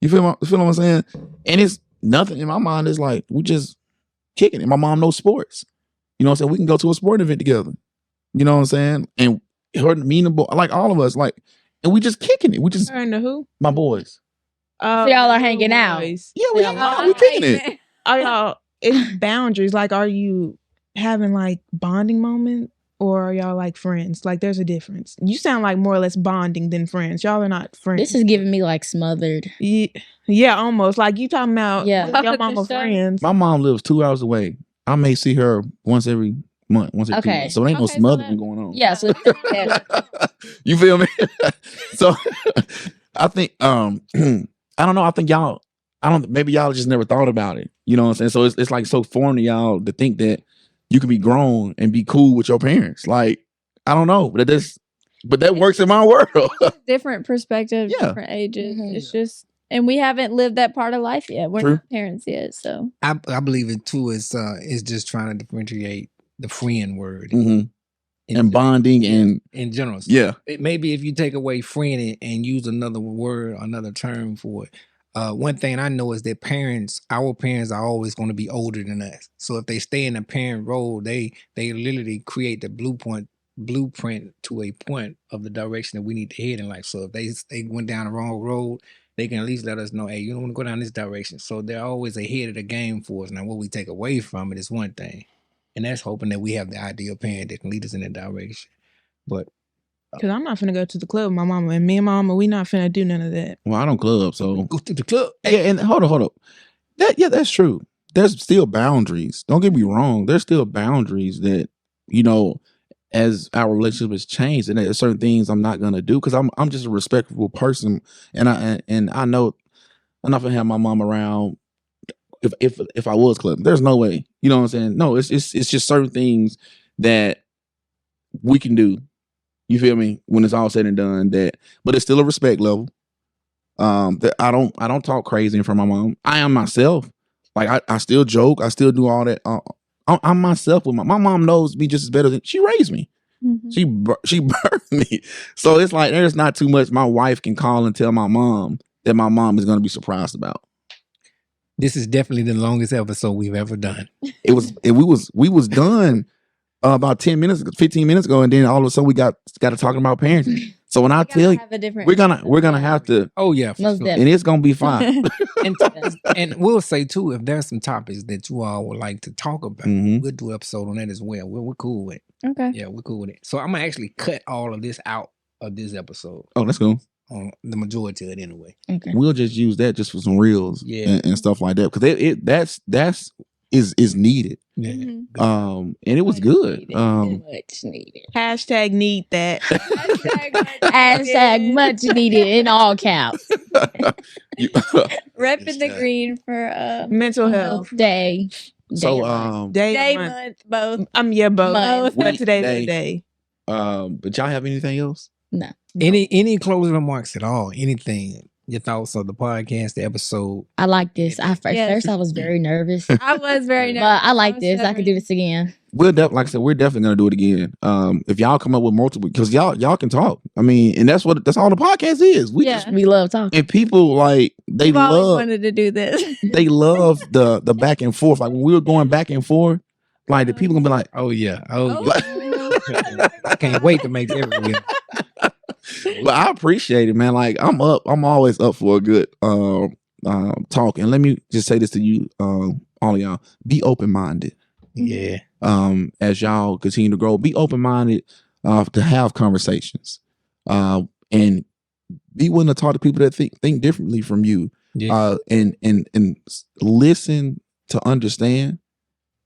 You feel what I'm saying? And it's nothing in my mind. Is like we just kicking it. My mom knows sports. You know what I'm saying? We can go to a sporting event together. You know what I'm saying? And her meanable, like all of us, like, and we just kicking it. We just Her and the who? my boys. So y'all are the hanging little out. boys. Yeah, we hanging out. We kicking it. Are y'all? It's boundaries. Like, are you having like bonding moment, or are y'all like friends? Like, there's a difference. You sound like more or less bonding than friends. Y'all are not friends. This is giving me like smothered. Yeah, almost. Like you talking about your mama Sure. friends. My mom lives 2 hours away. I may see her once every month, once every 2 Okay. months. So it ain't no Okay, so smothering going on. Yeah, so You feel me? So I think I don't know. I think y'all maybe y'all just never thought about it. You know what I'm saying? So it's like so foreign to y'all to think that you can be grown and be cool with your parents. Like, I don't know. But that works in my world. Different perspectives, Yeah. different ages. Mhm. It's just, and we haven't lived that part of life yet. We're True. not parents yet, so I believe it too. Is just trying to differentiate the friend word Mhm. in And bonding and in general. So yeah. maybe if you take away friend and use another word, another term for it. One thing I know is that our parents are always going to be older than us. So if they stay in the parent role, they literally create the blueprint to a point of the direction that we need to head in life. So if they went down the wrong road, they can at least let us know, hey, you don't want to go down this direction. So they're always ahead of the game for us. Now, what we take away from it is one thing, and that's hoping that we have the ideal parent that can lead us in that direction. But Cause I'm not finna go to the club with my mama, and me and my mama, we not finna do none of that. Well, I don't club, so go to the club. yeah, and hold up. That's true. There's still boundaries. Don't get me wrong. There's still boundaries that, as our relationship has changed, and there's certain things I'm not gonna do because I'm just a respectful person, and I know I'm not gonna have my mom around if I was clubbing. There's no way. You know what I'm saying? No, it's just certain things that we can do. You feel me? When it's all said and done, but it's still a respect level. That I don't talk crazy in front of my mom. I am myself. Like I still joke. I still do all that. I'm myself with my mom knows me just as better than she raised me. Mhm. She birthed me. So it's like there's not too much my wife can call and tell my mom that my mom is going to be surprised about. This is definitely the longest episode we've ever done. We was done about 15 minutes ago, and then all of a sudden we got to talking about parenting. So when I tell you, we're gonna have to. Oh yeah, for Most sure. definitely. And it's gonna be fine. and we'll say too, if there's some topics that you all would like to talk about, Mhm. we'll do an episode on that as well. We're cool with it. Okay. Yeah, we're cool with it. So I'm gonna actually cut all of this out of this episode. Oh, that's cool. On the majority of it anyway. Okay. We'll just use that just for some reels, Yeah. and stuff like that, because that's needed. Yeah. Mhm. And it was good. Much needed. Hashtag need that. Hashtag much needed in all caps. Repping the green for Mental health. Day. So Day, month, both. Yeah, both. Month. But today's Day. the day. but y'all have anything else? No. Any closing remarks at all? Anything? Your thoughts of the podcast, the episode? I like this. First Yes. I was very nervous. I was very nervous. But I like was this. I could do nervous. this again. Like I said, we're definitely gonna do it again. If y'all come up with multiple, because y'all can talk. I mean, and that's all the podcast is. We Yeah. just, We love talking. and people like We've always wanted to do this. they love the back and forth. Like when we were going back and forth, like the people gonna be like, Oh yeah. Oh, Oh. yeah. I can't wait to make that real. but I appreciate it, man. Like I'm always up for a good talk. And let me just say this to you, all of y'all: be open minded. Yeah. As y'all continue to grow, be open minded to have conversations, and be willing to talk to people that think differently from you. Yeah. And listen to understand,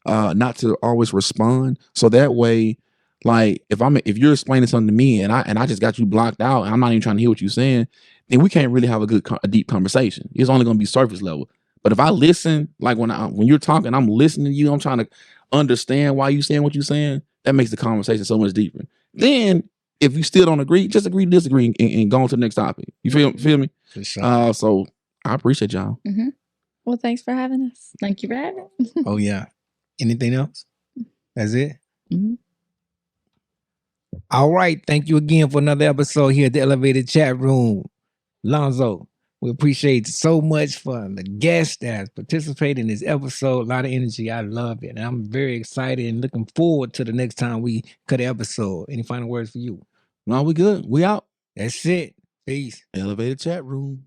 not to always respond. So that way, like if you're explaining something to me and I just got you blocked out and I'm not even trying to hear what you're saying, then we can't really have a deep conversation. It's only going to be surface level. But if I listen, like when you're talking, I'm listening to you, I'm trying to understand why you're saying what you're saying, that makes the conversation so much deeper. Then if you still don't agree, just agree to disagree and go on to the next topic. You feel me? For sure. So I appreciate y'all. Well, thanks for having us. Thank you for having me. Oh yeah. Anything else? That's it. Mhm. All right. Thank you again for another episode here at the Elevated Chat Room. Lonzo, We appreciate so much for the guests that participate in this episode. A lot of energy. I love it. And I'm very excited and looking forward to the next time we cut an episode. Any final words for you? No, we good. We out. That's it. Peace. Elevated chat room.